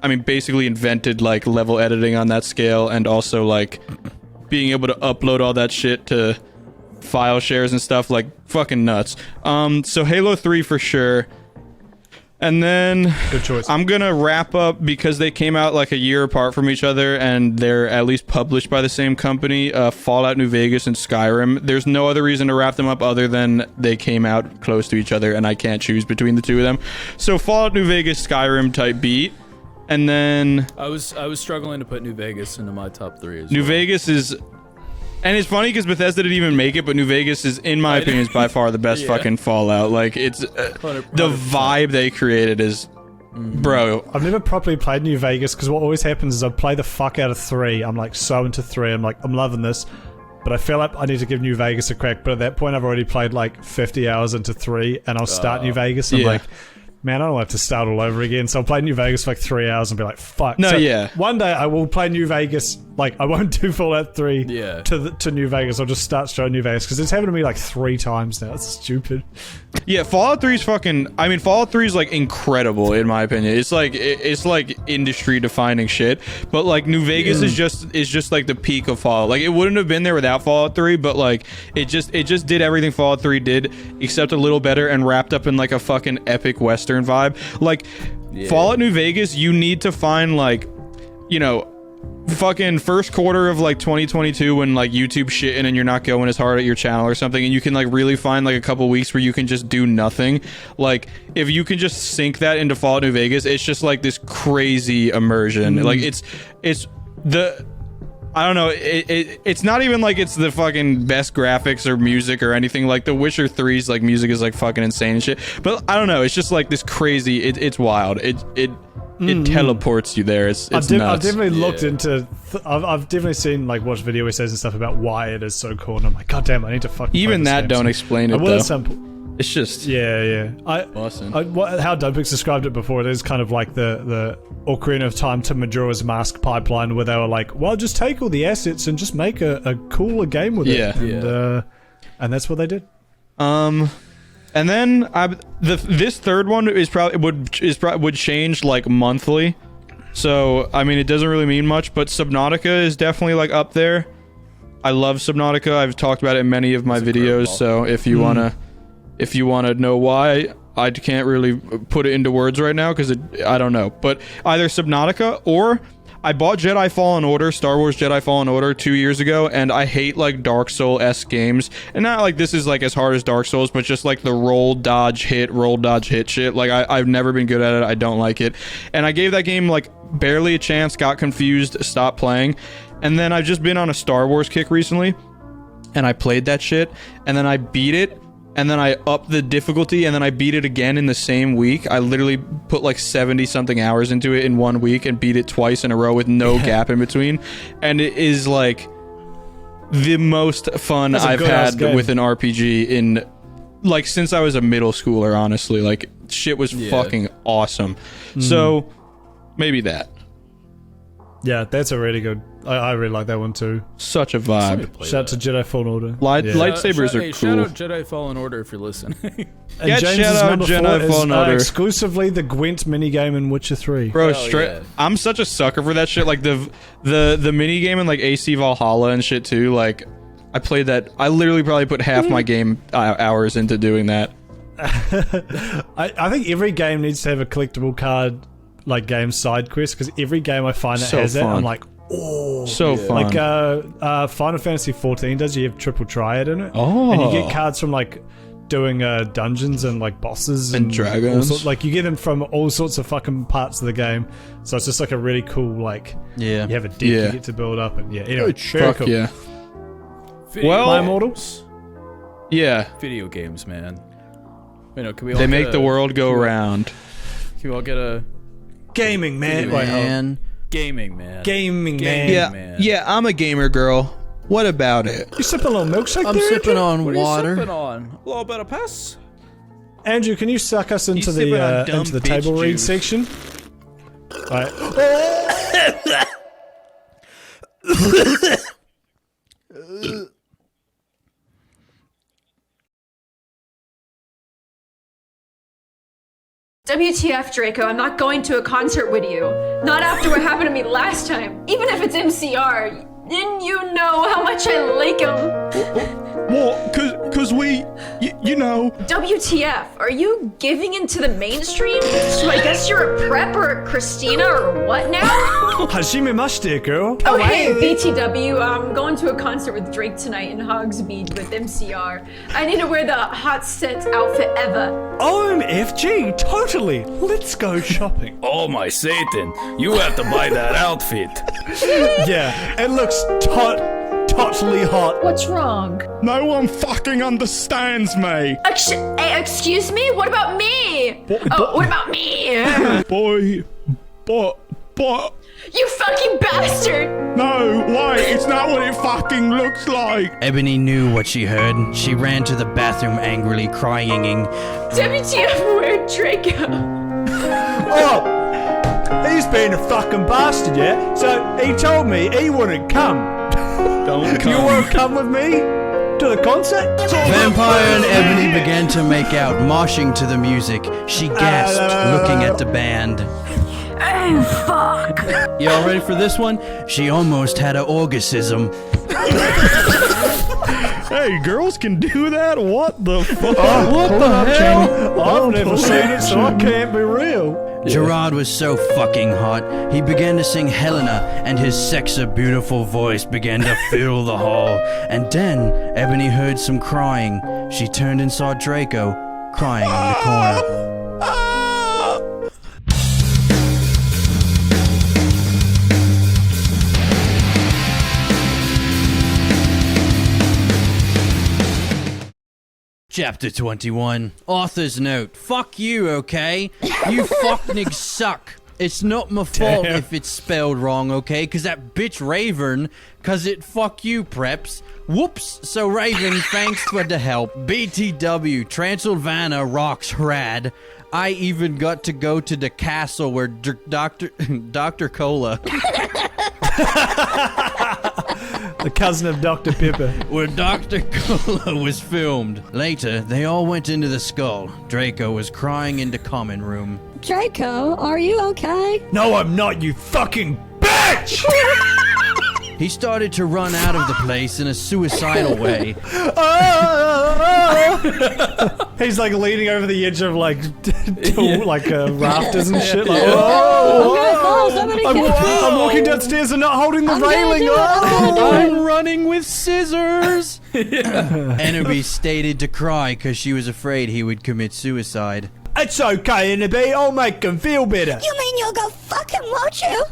I mean, basically invented like level editing on that scale, and also like being able to upload all that shit to file shares and stuff, like fucking nuts. So Halo 3 for sure. And then Good choice. I'm gonna wrap up because they came out like a year apart from each other, and they're at least published by the same company. Fallout New Vegas and Skyrim. There's no other reason to wrap them up other than they came out close to each other, and I can't choose between the two of them. So Fallout New Vegas, Skyrim type beat, and then I was struggling to put New Vegas into my top 3 as New well. Vegas is. And it's funny because Bethesda didn't even make it, but New Vegas is, in my opinion, is by far the best fucking Fallout. Like, it's the vibe they created is, bro. I've never properly played New Vegas because what always happens is I play the fuck out of 3. I'm like so into 3. I'm like, I'm loving this. But I feel like I need to give New Vegas a crack. But at that point, I've already played like 50 hours into 3, and I'll start New Vegas. And I'm yeah. like, man, I don't have to start all over again. So I'll play New Vegas for like 3 hours and be like, fuck. No, So yeah. One day I will play New Vegas. Like, I won't do Fallout 3 Yeah. to New Vegas. I'll just start straight New Vegas because it's happened to me like 3 times now. It's stupid. Yeah, Fallout 3 is fucking. I mean, Fallout 3 is like incredible in my opinion. It's like industry defining shit. But like New Vegas is just like the peak of Fallout. Like it wouldn't have been there without Fallout 3, but like it just did everything Fallout 3 did except a little better and wrapped up in like a fucking epic Western vibe. Like Fallout New Vegas, you need to find like, you know, fucking first quarter of like 2022 when like YouTube shitting and you're not going as hard at your channel or something, and you can like really find like a couple weeks where you can just do nothing. Like if you can just sink that into Fallout New Vegas, it's just like this crazy immersion. Like it's the, I don't know, it's not even like it's the fucking best graphics or music or anything. Like The Witcher 3's like music is like fucking insane and shit, but I don't know, it's just like this crazy, it's wild. It teleports you there. It's I've nuts. definitely looked into. I've definitely seen like watched video essays and stuff about why it is so cool, and I'm like, God damn, I need to fucking. Even play this that game. don't So explain I it will though. at some point. It's just Yeah. Awesome. How Dopix described it before, it is kind of like the Ocarina of Time to Majora's Mask pipeline, where they were like, well, just take all the assets and just make a cooler game with Yeah. it. And that's what they did. And then this third one is probably would change like monthly. So I mean, it doesn't really mean much, but Subnautica is definitely like up there. I love Subnautica. I've talked about it in many of my videos. So if you wanna know why, I can't really put it into words right now because I don't know. But either Subnautica or I bought Jedi Fallen Order, Star Wars Jedi Fallen Order 2 years ago, and I hate like Dark Soul-esque games. And not like this is like as hard as Dark Souls, but just like the roll, dodge, hit shit. Like I've never been good at it. I don't like it. And I gave that game like barely a chance, got confused, stopped playing. And then I've just been on a Star Wars kick recently, and I played that shit, and then I beat it. And then I upped the difficulty, and then I beat it again in the same week. I literally put like 70-something hours into it in 1 week and beat it twice in a row with no gap in between. And it is like the most fun I've had with an RPG in like since I was a middle schooler, honestly. Like shit was fucking awesome. So maybe that. Yeah, that's a really good. I really like that one too. Such a vibe. Shout out to Jedi Fallen Order. Lightsabers are cool. Shout out Jedi Fallen Order if you're listening. And Get James's shout out number Jedi 4 Fallen is Order. exclusively the Gwent minigame in Witcher 3. Bro, Hell straight. yeah. I'm such a sucker for that shit. Like the mini game in like AC Valhalla and shit too. Like I played that. I literally probably put half my game hours into doing that. I think every game needs to have a collectible card like game side quest, because every game I find that So has that, fun. I'm like, oh, So fun. like Final Fantasy 14 does. You have triple triad in it, Oh. and you get cards from like doing dungeons and like bosses And all dragons. like you get them from all sorts of fucking parts of the game. So it's just like a really cool like Yeah. you have a deck Yeah. you get to build up, and anyway, very Fuck cool. yeah. Video My Well, Immortals. yeah. Video games, man. You know, can we all They get make the a- world go round. Can we all get a Gaming man, Man. gaming, man? gaming man. Yeah, man. yeah. I'm a gamer girl. What about it? You sipping a little milkshake I'm there, sipping Andrew? on What are you water. sipping on? A little bit of piss? Andrew, can you suck us into He's sipping on dumb into the bitch table read juice. section? Alright. WTF, Draco, I'm not going to a concert with you. Not after what happened to me last time. Even if it's MCR. Didn't you know how much I like him? What? Cause we, you know. WTF, are you giving into the mainstream? So I guess you're a prep or a Christina or what now? Hajime Mashite, girl. Oh hey, BTW, I'm going to a concert with Drake tonight in Hogsmeade with MCR. I need to wear the hot set outfit ever. OMFG, totally. Let's go shopping. Oh my Satan, you have to buy that outfit. Yeah, it looks totally hot. What's wrong? No one fucking understands me. Excuse me? What about me? What about me? Boy, but. You fucking bastard! No, wait, it's not what it fucking looks like. Ebony knew what she heard. She ran to the bathroom angrily, crying. WTF, where'd Draco? Oh, he's been a fucking bastard, yeah? So he told me he wouldn't come. Don't You won't come with me to the concert? Vampire and Ebony began to make out, moshing to the music. She gasped, looking at the band. Oh, fuck. Y'all ready for this one? She almost had an orgasm. Hey, girls can do that? What the fuck? What the hell? I've never seen it, so I can't be real. Gerard was so fucking hot. He began to sing Helena, and his sexy, beautiful voice began to fill the hall. And then Ebony heard some crying. She turned and saw Draco crying in the corner. Chapter 21. Author's note. Fuck you, okay? You fucknigs suck. It's not my fault if it's spelled wrong, okay? Cause that bitch Raven, cause it fuck you, preps. Whoops. So Raven, thanks for the help. BTW, Transylvania rocks rad. I even got to go to the castle where Dr. Cola... The cousin of Dr. Pepper. where Dr. Cola was filmed. Later, they all went into the skull. Draco was crying in the common room. Draco, are you okay? No, I'm not, you fucking bitch! He started to run out of the place in a suicidal way. He's like leaning over the edge of like, like rafters and shit. Like, oh, somebody I'm, catch me. I'm walking downstairs and not holding the I'm gonna railing. do it, I'm gonna do it. I'm running with scissors. Enemy stated to cry because she was afraid he would commit suicide. It's okay, Enemy. I'll make him feel better. You mean you'll go fuck him, won't you?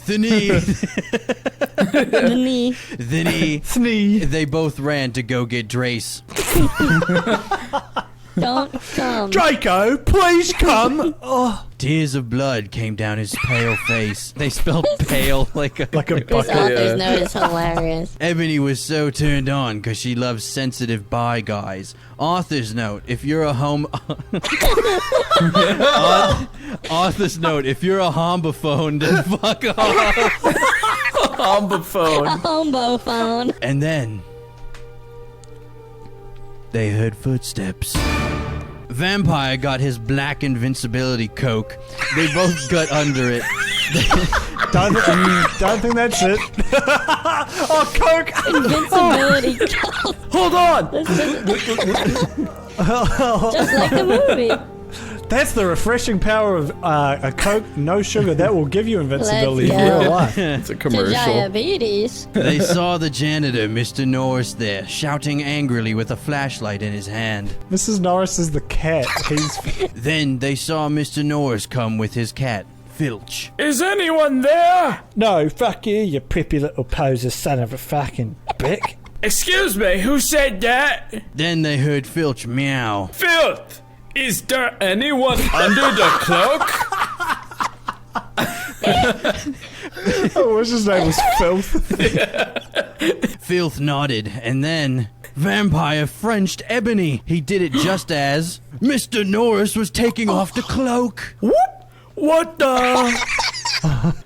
The knee. The knee. The knee. Snee. They both ran to go get Drace. Don't come. Draco, please come. Oh, Tears of blood came down his pale face. They spelled pale like a... like a This bucket. author's note is hilarious. Ebony was so turned on because she loves sensitive bi guys. Author's note: if you're a Author's note: if you're a homophone, then fuck off. Homophone. A hombo phone. And then they heard footsteps. Vampire got his black invincibility coke. They both got under it. Don't think that's it. Oh, Coke! Invincibility. Hold on. Just like the movie. That's the refreshing power of a Coke, no sugar. That will give you invincibility in Let's go. real life. It's a To commercial. diabetes. They saw the janitor, Mr. Norris, there, shouting angrily with a flashlight in his hand. Mrs. Norris is the cat. He's Then they saw Mr. Norris come with his cat, Filch. Is anyone there? no, fuck you preppy little poser son of a fucking bick. Excuse me, who said that? Then they heard Filch meow. Filth! Is there anyone under the cloak? Oh, what's his name? Was Filth. Filth nodded, and then Vampire Frenched Ebony. He did it just as Mr. Norris was taking off the cloak. What the?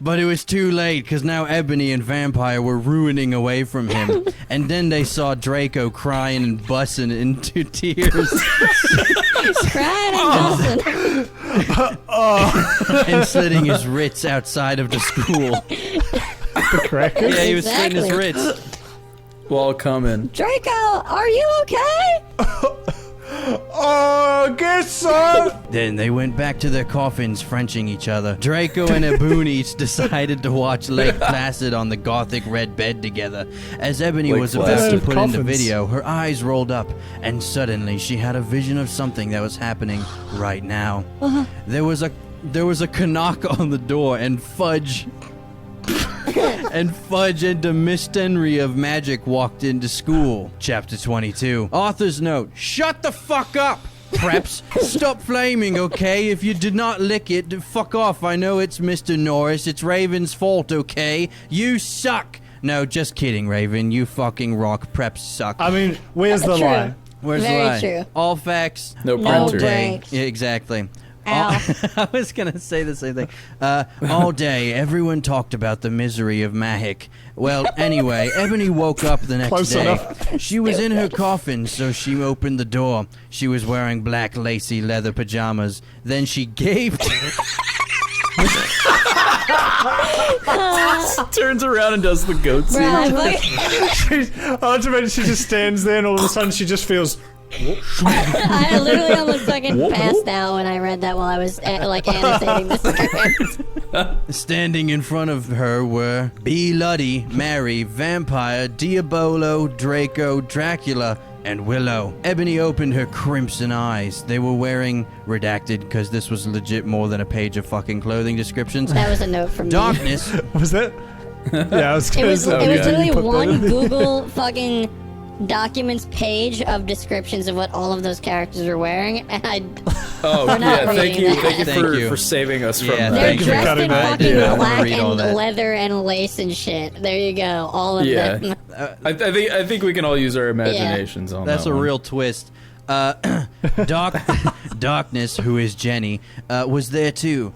But it was too late, because now Ebony and Vampire were ruining away from him. And then they saw Draco crying and busting into tears Crying and busting. and slitting his wrists outside of the school. The cracker. Yeah, he was slitting his Exactly. wrists. While coming. Draco, are you okay? Oh, guess so. Then they went back to their coffins, Frenching each other. Draco and Aboon each decided to watch Lake Placid on the gothic red bed together. As Ebony Lake was about to Placid. put in the Coffins. video, her eyes rolled up, and suddenly she had a vision of something that was happening right now. There was a knock on the door, and Fudge and the Mystery of Magic walked into school. Chapter 22. Author's note: shut the fuck up, Preps. Stop flaming, okay? If you did not lick it, fuck off. I know it's Mr. Norris. It's Raven's fault, okay? You suck. No, just kidding, Raven. You fucking rock. Preps suck. I mean, where's the True. line? Where's Very the line? true. All facts. No No printer. breaks. Yeah, exactly. Ow. I was gonna say the same thing. All day, everyone talked about the misery of Mahik. Well, anyway, Ebony woke up the next Close day. enough. She was in her coffin, so she opened the door. She was wearing black lacy leather pajamas. Then she gaped. Turns around and does the goat Bro, scene. I imagine she just stands there and all of a sudden she just feels. I literally almost fucking passed out when I read that while I was annotating the script. Standing in front of her were B. Luddy, Mary, Vampire, Diabolo, Draco, Dracula, and Willow. Ebony opened her crimson eyes. They were wearing redacted because this was legit more than a page of fucking clothing descriptions. That was a note from me. Darkness. Was that? Yeah, I was It gonna was, say. it was yeah. literally You put that one in. Google fucking documents page of descriptions of what all of those characters were wearing, and Oh, We're not yeah. Thank reading you. that. Thank you, Thank you. for saving us Yeah, from they're thank you. dressed Cutting in that. fucking Yeah, I wanna black read all and that. leather and lace and shit. There you go, all of Yeah. them. I think we can all use our imaginations on That's that a one. real twist. Darkness, who is Jenny, was there too.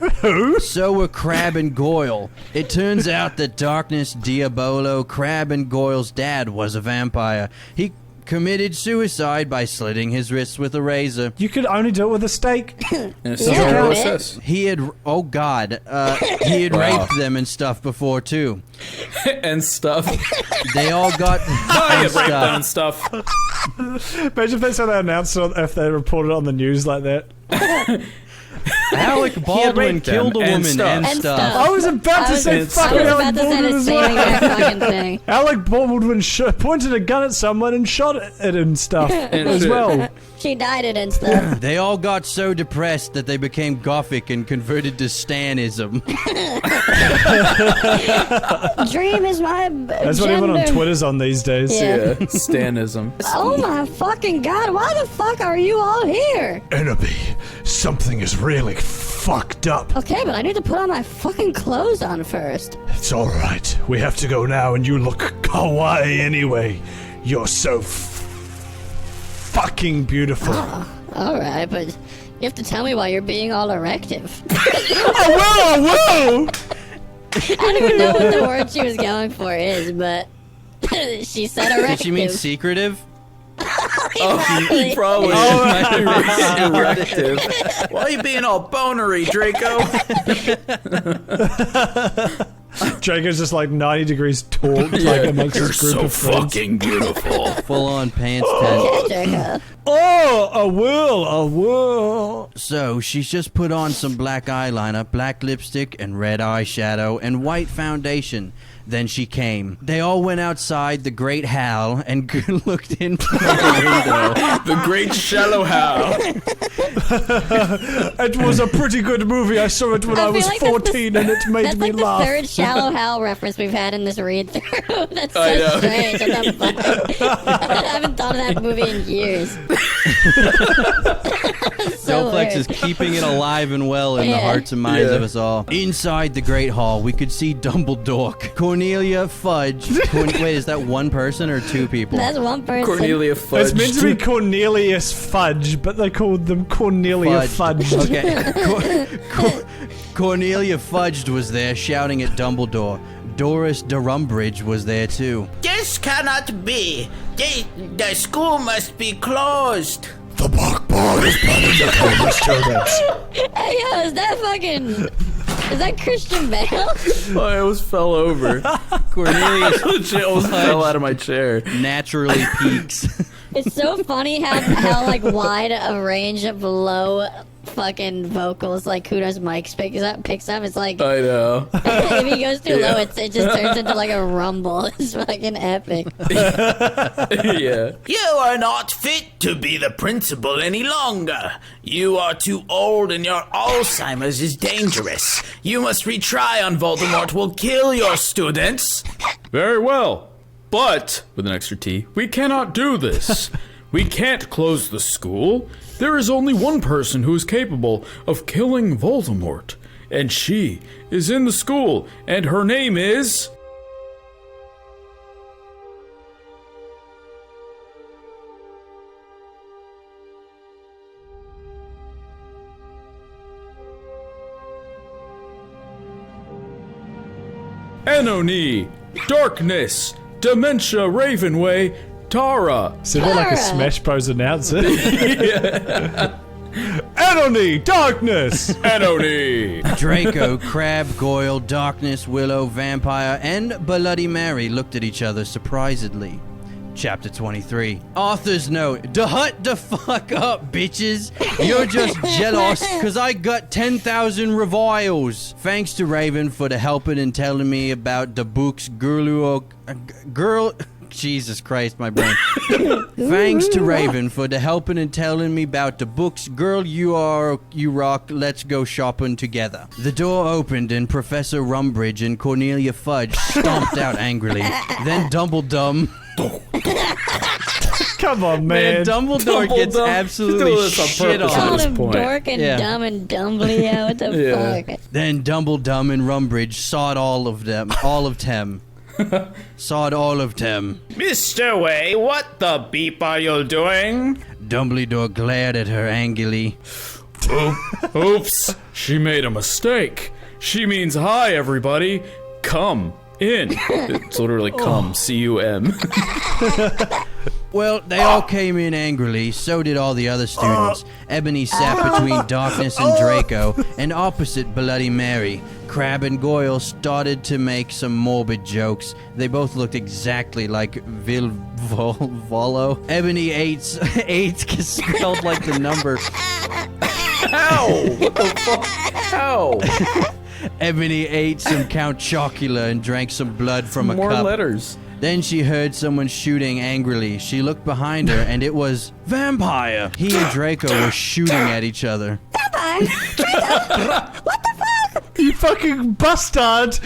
So were Crab and Goyle. It turns out that Darkness, Diabolo, Crab and Goyle's dad was a vampire. He committed suicide by slitting his wrists with a razor. You could only do it with a steak. And it's Yeah, horrible man. assess. He had, oh god, he had Wow. raped them and stuff before too. and stuff. They all got I and get raped stuff. and stuff. Imagine if that's how they announced it, if they reported it on the news like that. Alec Baldwin raped them killed a and woman stuff. and And stuff. stuff. I was about to say I fucking was Alec about to say Baldwin the as same well. exact fucking thing. Alec Baldwin pointed a gun at someone and shot it and stuff as well. She died it and stuff. They all got so depressed that they became gothic and converted to Stanism. Dream is my That's what everyone on Twitter's on these days. Yeah. Stanism. Oh my fucking god, why the fuck are you all here? Enemy, something is really fucked up. Okay, but I need to put on my fucking clothes on first. It's alright. We have to go now, and you look kawaii anyway. You're so fucking beautiful. Alright, but you have to tell me why you're being all erective. I will! I don't even know what the word she was going for is, but she said erective. Did she mean secretive? Probably. Probably. Oh, Erective. Why are you being all bonery, Draco? Draco's just like 90 degrees tall, like amongst You're his group so of friends. fucking beautiful. Full on pants tent. Draco. Oh, I will. So she's just put on some black eyeliner, black lipstick, and red eyeshadow, and white foundation. Then she came. They all went outside the Great Hal and looked in from the window. The Great Shallow Hal. It was a pretty good movie. I saw it when I feel was like that's 14 and it made That's me like the laugh. third Shallow Hal reference we've had in this read through. That's so I know. strange. What the fuck? I haven't thought of that movie in years. So Delplex weird. is keeping it alive and well in the Yeah. hearts and minds Yeah. of us all. Inside the Great Hall, we could see Dumbledore, Cornelia Fudge. Wait, is that one person or two people? That's one person. Cornelia Fudge. It's meant to be Cornelius Fudge, but they called them Cornelia Fudge. Okay. Cornelia Fudged was there shouting at Dumbledore. Doris Durrumbridge was there too. This cannot be. The school must be closed. The Bog is planning to kill the students. Hey, yo, is that Christian Bale? Oh, I almost fell over. Cornelius Legit almost fell out of my chair. naturally peaks. It's so funny how like wide a range of low fucking vocals like Kudos Mike's picks up. It's like I know. if he goes too low, it just turns into like a rumble. It's fucking epic. Yeah. You are not fit to be the principal any longer. You are too old and your Alzheimer's is dangerous. You must retry on Voldemort will kill your students. Very well. But, with an extra T, we cannot do this. We can't close the school. There is only one person who is capable of killing Voldemort. And she is in the school. And her name is... Anony, Darkness, Dementia Ravenway, Tara. So they're like a Tara. Smash Bros announcer. Anony, darkness. Anony. Draco, Crab, Goyle, Darkness, Willow, Vampire, and Bloody Mary looked at each other surprisedly. Chapter 23. Author's note. Da hut the fuck up, bitches. You're just jealous because I got 10,000 reviles. Thanks to Raven for the helping and telling me about the books girl. Jesus Christ, my brain. Thanks to Raven for the helping and telling me about the books. Girl, you rock. Let's go shopping together. The door opened and Professor Rumbridge and Cornelia Fudge stomped out angrily. Then Dumbledore. Come on, Man, man. Dumbledore gets Dumbledore. absolutely He's doing this on shit purpose. on. Called this him point. dork and Yeah. dumb and dumblio. What the Yeah. fuck? Then Dumbledore and Rumbridge sawed all of them. Sawed all of them. Mr. Way, what the beep are you doing? Dumbledore glared at her angrily. Oops, she made a mistake. She means hi, everybody. Come in. It's literally come, C-U-M. Well, they all came in angrily, so did all the other students. Ebony sat between Darkness and Draco, and opposite Bloody Mary. Crab and Goyle started to make some morbid jokes. They both looked exactly like Volo. Ebony eight spelled like the number. How? What the fuck? How? Ebony ate some Count Chocula and drank some blood from a More cup. letters. Then she heard someone shooting angrily. She looked behind her, and it was Vampire. He and Draco were shooting at each other. You fucking bastard!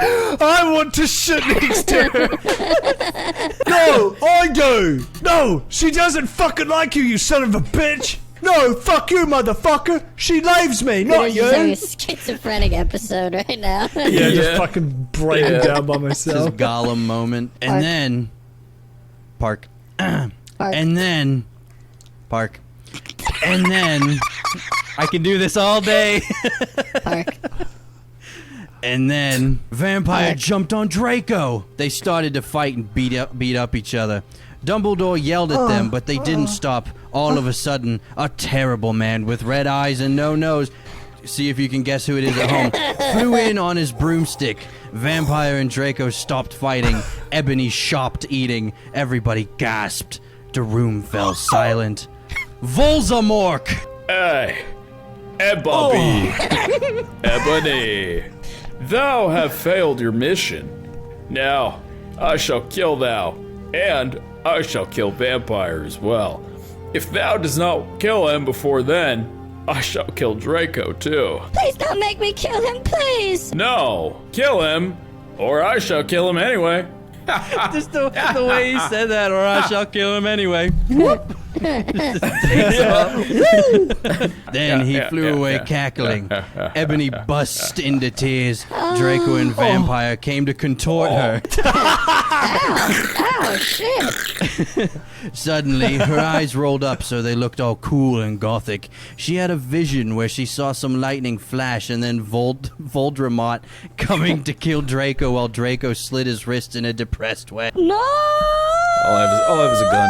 I want to shit next to her. No, I do. No, she doesn't fucking like you, you son of a bitch. No, fuck you, motherfucker. She leaves me, not This is having you. a schizophrenic episode right now. Yeah, just fucking breaking down by This myself. Gollum moment. And Park. then... Park. Park. And then... Park. And then... I can do this all day. Park. And then Vampire Park. jumped on Draco. They started to fight and beat up each other. Dumbledore yelled at them, but they didn't stop. All of a sudden, a terrible man with red eyes and no nose, see if you can guess who it is at home, flew in on his broomstick. Vampire and Draco stopped fighting. Ebony stopped eating. Everybody gasped. The room fell silent. Voldemort! Hey, Ebony, Ebony, thou have failed your mission. Now, I shall kill thou, and I shall kill Vampire as well. If thou does not kill him before then, I shall kill Draco too. Please don't make me kill him, please. No, kill him, or I shall kill him anyway. Just the way he said that, or I shall kill him anyway. Then he flew away cackling. Ebony burst into tears. Draco and Vampire came to contort her. Oh, shit. Suddenly, her eyes rolled up so they looked all cool and gothic. She had a vision where she saw some lightning flash and then Voldemort coming to kill Draco while Draco slit his wrist in a depressed way. No! All I have is a gun.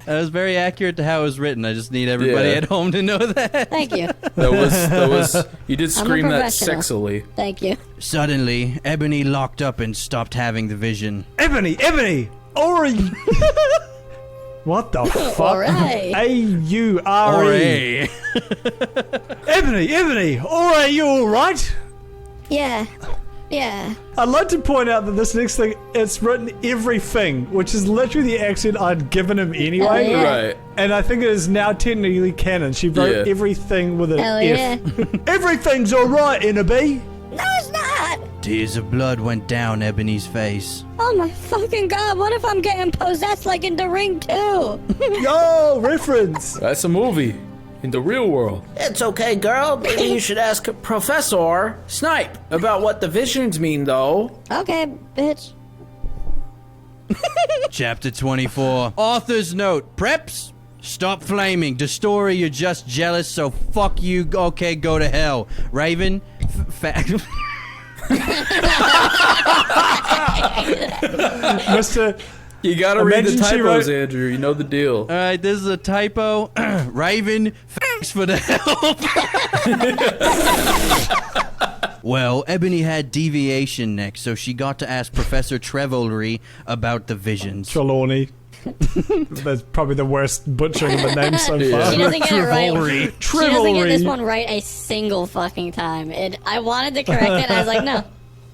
That was very accurate to how it was written. I just need everybody Yeah. at home to know that. Thank you. That was. You did scream that professional. sexily. Thank you. Suddenly, Ebony locked up and stopped having the vision. Ebony, Ori. What the fuck? Alright. A-U-R-E. Ore. Ebony, Ori, you alright? Yeah. Yeah. I'd like to point out that this next thing, it's written everything, which is literally the accent I'd given him anyway. Oh, yeah. Right. And I think it is now technically canon. She wrote Yeah. everything with an Hell F. Everything's alright, Ennaby. No, it's not. Tears of blood went down Ebony's face. Oh my fucking god, what if I'm getting possessed like in The Ring 2? Yo, reference. That's a movie. In the real world. It's okay, girl. Maybe you should ask Professor Snipe about what the visions mean, though. Okay, bitch. Chapter 24. Author's note. Preps? Stop flaming. The story, you're just jealous, so fuck you. Okay, go to hell. Raven? Mr. You gotta read the Imagine she typos, wrote- Andrew. You know the deal. Alright, this is a typo. Raven, thanks for the help. Well, Ebony had deviation next, so she got to ask Professor Trevelry about the visions. Trelawney. That's probably the worst butchering of the name so far. She doesn't get it right. Trivalry. She doesn't get this Trivalry. one right a single fucking time. I wanted to correct it, and I was like, no.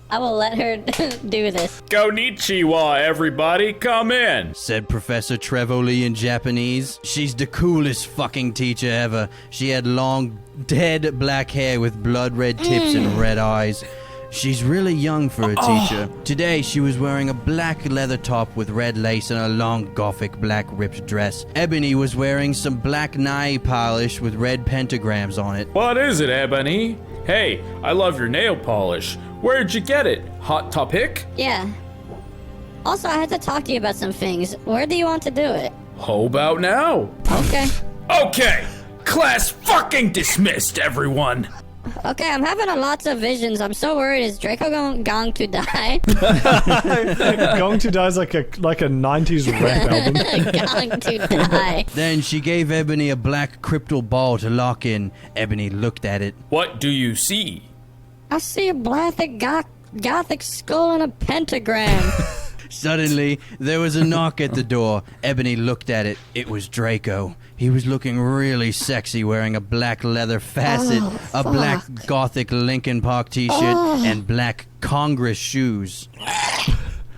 I will let her do this. Konnichiwa, everybody, come in. Said Professor Trevelry in Japanese. She's the coolest fucking teacher ever. She had long, dead black hair with blood red tips and red eyes. She's really young for a teacher. Today, she was wearing a black leather top with red lace and a long gothic black ripped dress. Ebony was wearing some black nail polish with red pentagrams on it. What is it, Ebony? Hey, I love your nail polish. Where'd you get it? Hot Topic? Yeah. Also, I had to talk to you about some things. Where do you want to do it? How about now? Okay. Okay, class fucking dismissed, everyone. Okay, I'm having a lots of visions. I'm so worried. Is Draco going to die? Going to Die is like a 90s rap album. Going to die. Then she gave Ebony a black crystal ball to lock in. Ebony looked at it. What do you see? I see a gothic skull and a pentagram. Suddenly, there was a knock at the door. Ebony looked at it. It was Draco. He was looking really sexy, wearing a black leather facet, a black gothic Linkin Park t-shirt, and black Congress shoes.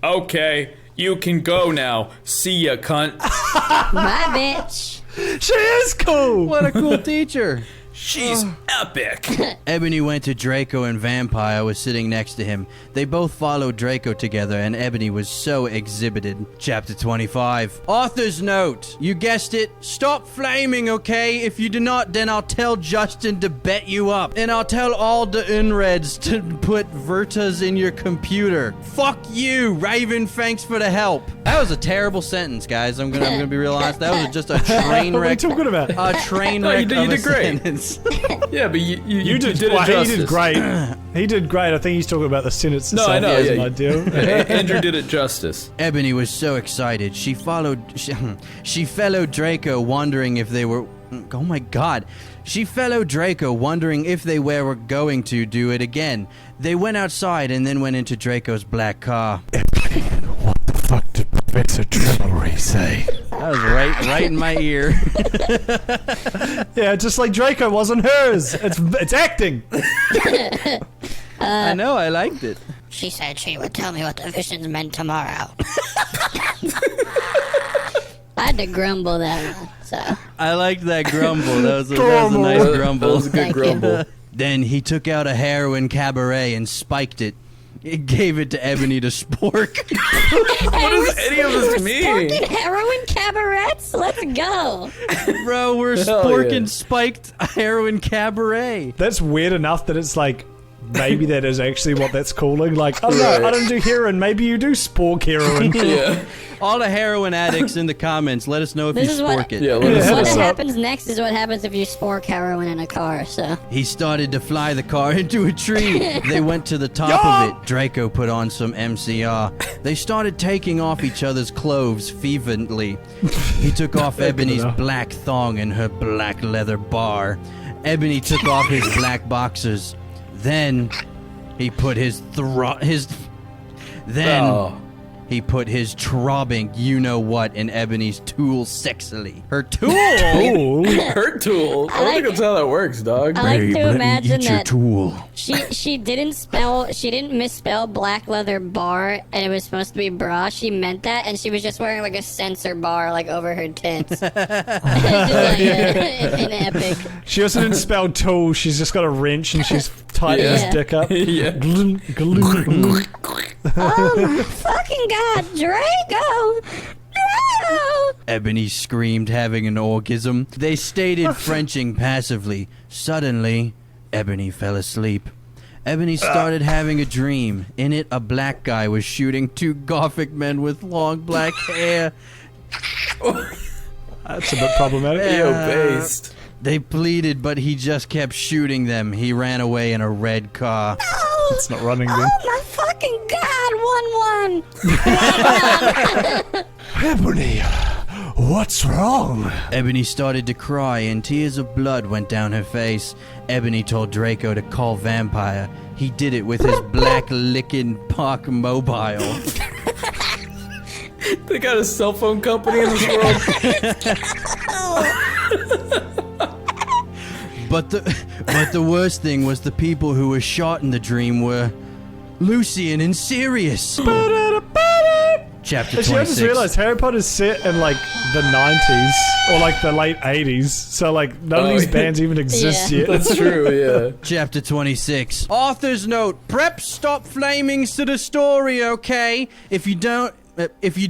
Okay, you can go now. See ya, cunt. Bye, bitch. She is cool. What a cool teacher. She's epic. Ebony went to Draco and Vampire was sitting next to him. They both followed Draco together and Ebony was so exhibited. Chapter 25. Author's note. You guessed it. Stop flaming, okay? If you do not, then I'll tell Justin to bet you up. And I'll tell all the Unreds to put Virtus in your computer. Fuck you, Raven. Thanks for the help. That was a terrible sentence, guys. I'm gonna be real honest. That was just a train What are you wreck. talking about? A train wreck you of a did great. sentence. Yeah, but you did it well, justice. he did great. He did great. I think he's talking about the sentence No, itself I know. as Yeah, an ideal. Andrew did it justice. Ebony was so excited. She followed Draco, wondering if they were. Oh my God! She followed Draco, wondering if they were going to do it again. They went outside and then went into Draco's black car. What the fuck did Professor Tremory say? That was right in my ear. Yeah, just like Draco wasn't hers. It's acting. I know. I liked it. She said she would tell me what the visions meant tomorrow. I had to grumble that one, so. I liked that grumble. That was a nice grumble. That was a good Thank you. grumble. Then he took out a heroin cabaret and spiked it. It gave it to What Ebony to spork. does any of this mean? Sporking heroin cabarets? Let's go. Bro, we're Hell sporking yeah. spiked heroin cabaret. That's weird enough that it's like, maybe that is actually what that's calling. Like, I don't know, I don't do heroin. Maybe you do spork heroin. Yeah. All the heroin addicts in the comments, let us know if This you is what- spork it. Yeah, let Yeah, us hit What us up. happens next is what happens if you spork heroin in a car, so. He started to fly the car into a tree. They went to the top of it. Draco put on some MCR. They started taking off each other's clothes fervently. He took off Ebony's black thong and her black leather bar. Ebony took off his black boxers. Then he put his he put his throbbing you-know-what in Ebony's tool sexily. Her tool? Her tool. I don't think that's how that works, dog. I like to imagine that tool. she didn't misspell black leather bar and it was supposed to be bra. She meant that and she was just wearing like a sensor bar like over her tits. Just like, an epic. She also didn't spell tool. She's just got a wrench and she's tightened Yeah. his dick up. Yeah. Glun, glun. Oh my fucking god, Draco! Draco! Ebony screamed, having an orgasm. They stated Frenching passively. Suddenly, Ebony fell asleep. Ebony started having a dream. In it, a black guy was shooting two gothic men with long black hair. That's a bit problematic. based. They pleaded, but he just kept shooting them. He ran away in a red car. It's not running then. Oh my fucking god, 1-1! Ebony, what's wrong? Ebony started to cry and tears of blood went down her face. Ebony told Draco to call Vampire. He did it with his black Linkin Park mobile. They got a cell phone company in this world. But the worst thing was the people who were shot in the dream were Lucian and Sirius. Chapter Actually, I just 26. realized Harry Potter's set in like the 90s or like the late 80s. So like none of these yeah. bands even exist yet. That's true, yeah. Chapter 26. Author's note. Prep stop flamings to the story, okay? If you do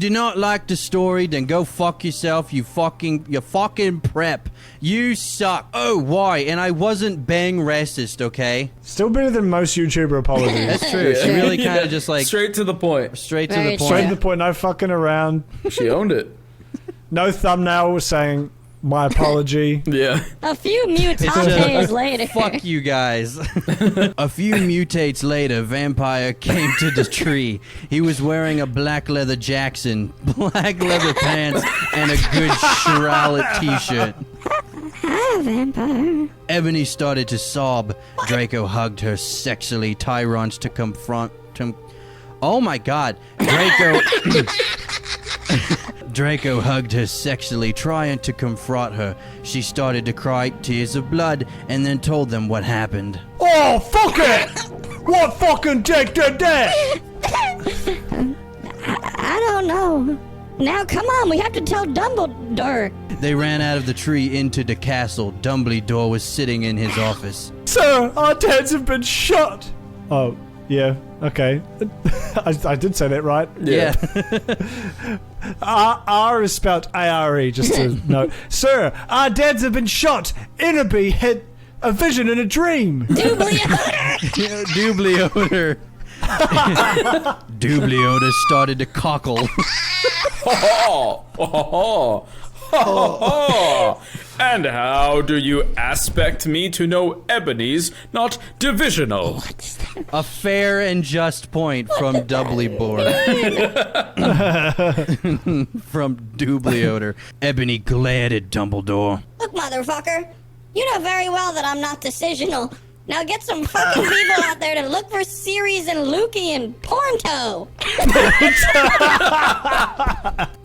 not like the story, then go fuck yourself, you fucking prep. You suck. Oh, why? And I wasn't bang racist, okay? Still better than most YouTuber apologies. That's true. She really kind of just like Straight to the point. straight to Very the point. Straight to the point, no fucking around. She owned it. No thumbnail saying my apology. Yeah. A few mutates later. Fuck you guys. A few mutates later, Vampire came to the tree. He was wearing a black leather Jackson, black leather pants, and a good Charlotte t-shirt. Hi, Vampire. Ebony started to sob. Draco hugged her sexily. Tyrants to confront him. Oh my God. Draco hugged her sexually, trying to confront her. She started to cry tears of blood and then told them what happened. Oh, fuck it! What fucking dick did that? I don't know. Now come on, we have to tell Dumbledore. They ran out of the tree into the castle. Dumbledore was sitting in his office. Sir, our dads have been shot. Oh, yeah, okay. I did say that right. Yeah. R is spelled A-R-E, just to note. Sir, our dads have been shot. Enderby had a vision in a dream. Dumbledore. Dumbledore started to cockle. And how do you aspect me to know Ebony's not divisional? A fair and just point from Dumbledore. From Dumbledore. Ebony glared at Dumbledore. Look, motherfucker, you know very well that I'm not decisional. Now get some fucking people out there to look for Sirius and Lukey and Pornto.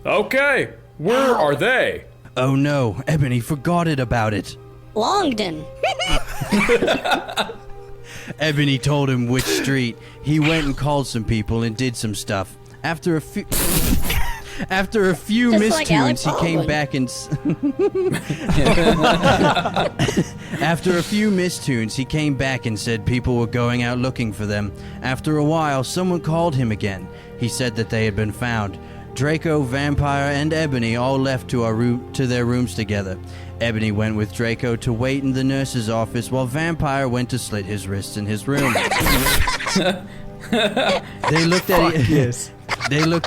Okay, where are they? Oh no, Ebony forgot about it. Longdon. Ebony told him which street. He went and called some people and did some stuff. After a few Just like Alec mistunes, he came Baldwin. back and After a few mistunes, he came back and said people were going out looking for them. After a while, someone called him again. He said that they had been found. Draco, Vampire, and Ebony all left to their rooms together. Ebony went with Draco to wait in the nurse's office while Vampire went to slit his wrists in his room. They looked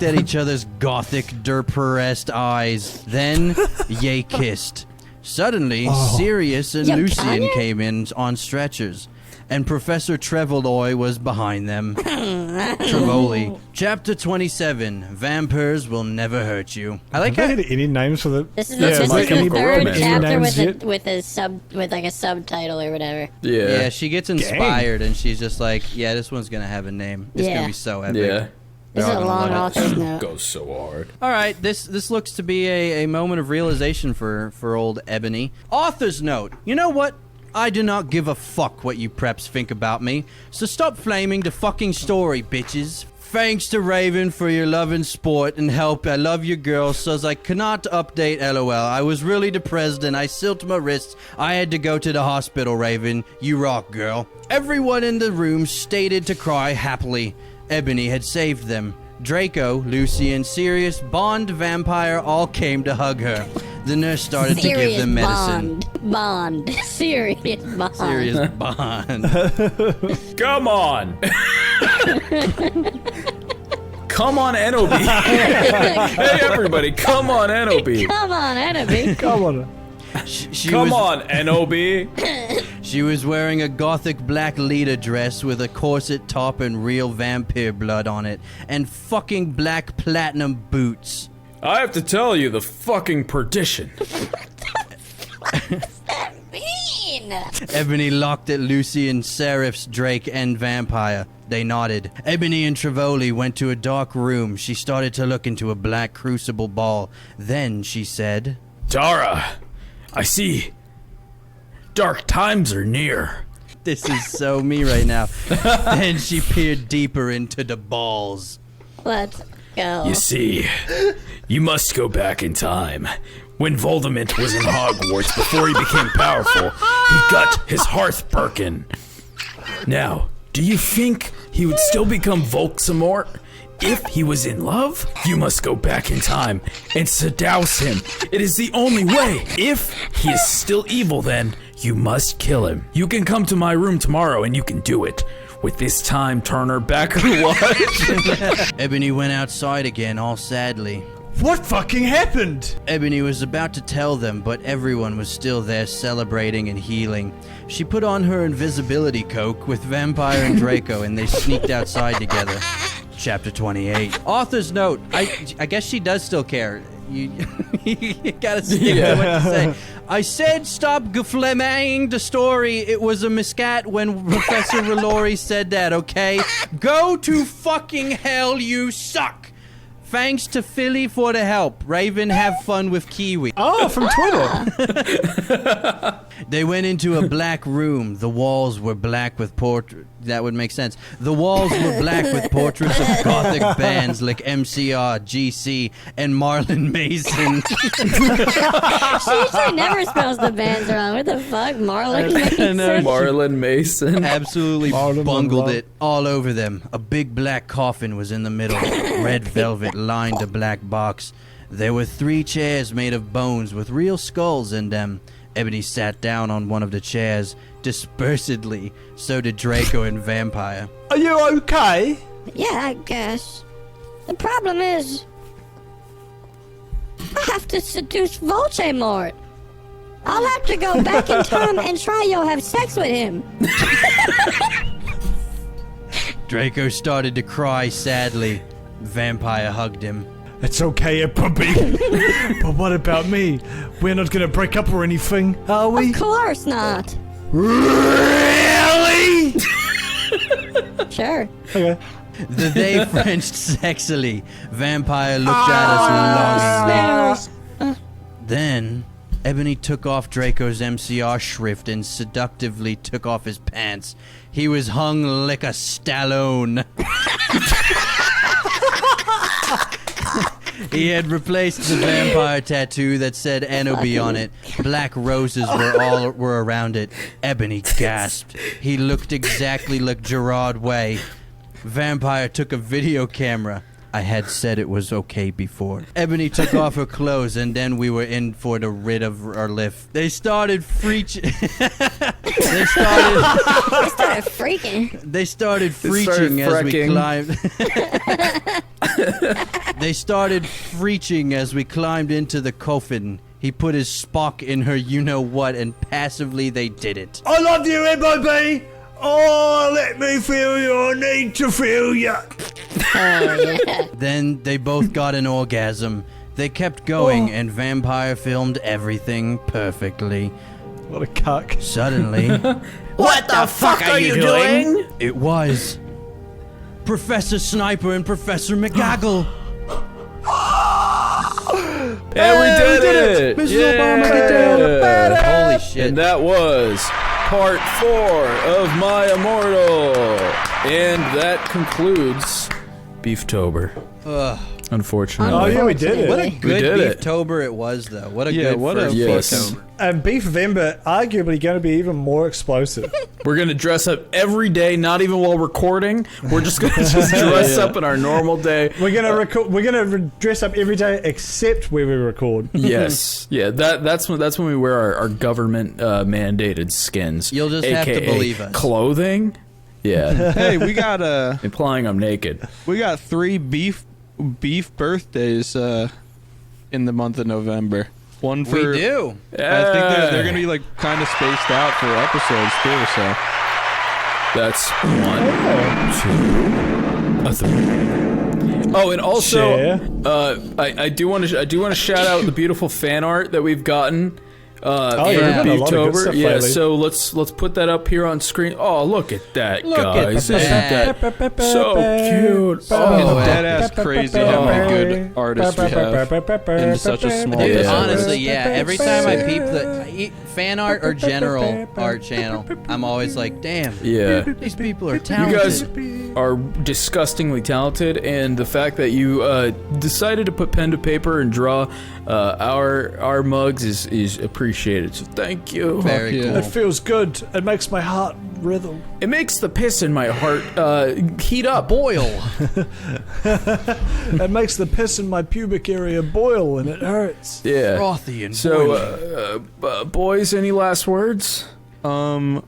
at each other's gothic, derperest eyes. Then, they kissed. Suddenly, Sirius and Yo, Lucian Kanye? came in on stretchers, and Professor Trevoloy was behind them. Trevoli. Chapter 27. Vampires will never hurt you. I like Have how they had any names for the... This is, Yeah, this is like the Chemical third Romance. chapter Any with names with like a subtitle or whatever. yeah, she gets inspired and she's just like, yeah, this one's gonna have a name. It's Yeah. gonna be so epic. Yeah. This is They're a all long gonna love it. author's note. Goes so hard. All right, this looks to be a moment of realization for old Ebony. Author's note. You know what? I do not give a fuck what you preps think about me. So stop flaming the fucking story, bitches. Thanks to Raven for your love and sport and help. I love your girl, so I cannot update LOL. I was really depressed and I silt my wrists. I had to go to the hospital, Raven. You rock, girl. Everyone in the room stated to cry happily. Ebony had saved them. Draco, Lucian, Sirius, Bond, Vampire all came to hug her. The nurse started to give Serious them medicine. Bond. Serious Bond. Sirius Bond. Come on! Come on, NOB! Hey, everybody, come on, NOB! Come on, Enemy. Come on. Come on, NOB! She was wearing a gothic black leader dress with a corset top and real vampire blood on it, and fucking black platinum boots. I have to tell you, the fucking perdition. Mean. Ebony looked at Lucian, Seraphs, Drake, and Vampire. They nodded. Ebony and Trevoli went to a dark room. She started to look into a black crucible ball. Then she said, Tara, I see. Dark times are near. "This is so me right now." Then she peered deeper into the balls. Let's go. You see, you must go back in time. When Voldemort was in Hogwarts before he became powerful, he got his hearth broken. Now, do you think he would still become Voldemort if he was in love? You must go back in time and seduce him. It is the only way. If he is still evil, then you must kill him. You can come to my room tomorrow and you can do it. With this time turner back or what? Ebony went outside again, all sadly. What fucking happened? Ebony was about to tell them, but everyone was still there celebrating and healing. She put on her invisibility cloak with Vampire and Draco, and they sneaked outside together. Chapter 28. Author's note. I guess she does still care. You gotta stick to what you say. I said stop geflemaing the story. It was a miscat when Professor Relori said that, okay? Go to fucking hell, you suck. Thanks to Philly for the help. Raven, have fun with Kiwi. Oh, from Twitter. They went into a black room. The walls were black with portraits. That would make sense. The walls were black with portraits of gothic bands like MCR, GC, and Marlon Mason. She usually never spells the bands wrong. What the fuck? Marlon Mason? Marlon Mason. Absolutely Marlon bungled Monroe. it all over them. A big black coffin was in the middle. Red velvet lined the black box. There were 3 chairs made of bones with real skulls in them. Ebony sat down on one of the chairs, dispersedly. So did Draco and Vampire. Are you okay? Yeah, I guess. The problem is, I have to seduce Voldemort. I'll have to go back in time and try to have sex with him. Draco started to cry sadly. Vampire hugged him. It's okay, puppy. But what about me? We're not gonna break up or anything, are we? Of course not. Really? Sure. Okay. They Frenched sexily. Vampire looked at us longingly. Then, Ebony took off Draco's MCR shrift and seductively took off his pants. He was hung like a Stallone. He had replaced the vampire tattoo that said Enobi on it. Black roses were around it. Ebony gasped. He looked exactly like Gerard Way. Vampire took a video camera. I had said it was okay before. Ebony took off her clothes, and then we were in for the rid of our lift. They started freaking. They started freaking as we climbed. They started freaching as we climbed into the coffin. He put his Spock in her you-know-what, and passively they did it. I love you, MIB. Oh, let me feel your need to feel you. Oh, yeah. Then they both got an orgasm. They kept going, and Vampire filmed everything perfectly. What a cuck. Suddenly, What the fuck are you doing? it was Professor Sniper and Professor McGaggle. Yeah, we did it! Mrs. Yeah! Obama, get down. Holy shit. And that was part 4 of My Immortal. And that concludes Beeftober. Unfortunately. Oh, yeah, we did it. What a did good it. Beeftober it was, though. What a Yeah, good what a first Yes. Beeftober. And Beefvember arguably going to be even more explosive. We're gonna dress up every day, not even while recording. We're just gonna dress up in our normal day. We're gonna record. We're gonna dress up every day except where we record. Yes, yeah. That's when we wear our government mandated skins. You'll just have to AKA believe us. Clothing. Yeah, Hey, we got implying I'm naked. 3 beef birthdays in the month of November. One for We do. I think they're gonna be like kind of spaced out for episodes too. So That's 1, 2, 3. Oh, and also, Share. I do want to shout out the beautiful fan art that we've gotten. yeah, For we've done a lot of good Beeftober. stuff Yeah, lately. so let's put that up here on screen. Oh, look at that, Look at guys! Isn't that. that so cute? it's Oh, dead ass crazy how many good artists we have in such a small Dude, Yeah. honestly, yeah. Every time I peep the fan art or general art channel, I'm always like, damn, yeah. these people are You talented. guys are disgustingly talented, and the fact that you decided to put pen to paper and draw our mugs is appreciated. So thank you. Very Yeah. cool. It feels good. It makes my heart writhe. It makes the piss in my heart heat up. Boil. It makes the piss in my pubic area boil, and it hurts. Yeah. Frothy and So, boys, any last words? free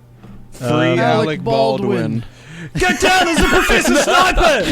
Alec Alec Baldwin. Baldwin. Get down as a Professor Sniper!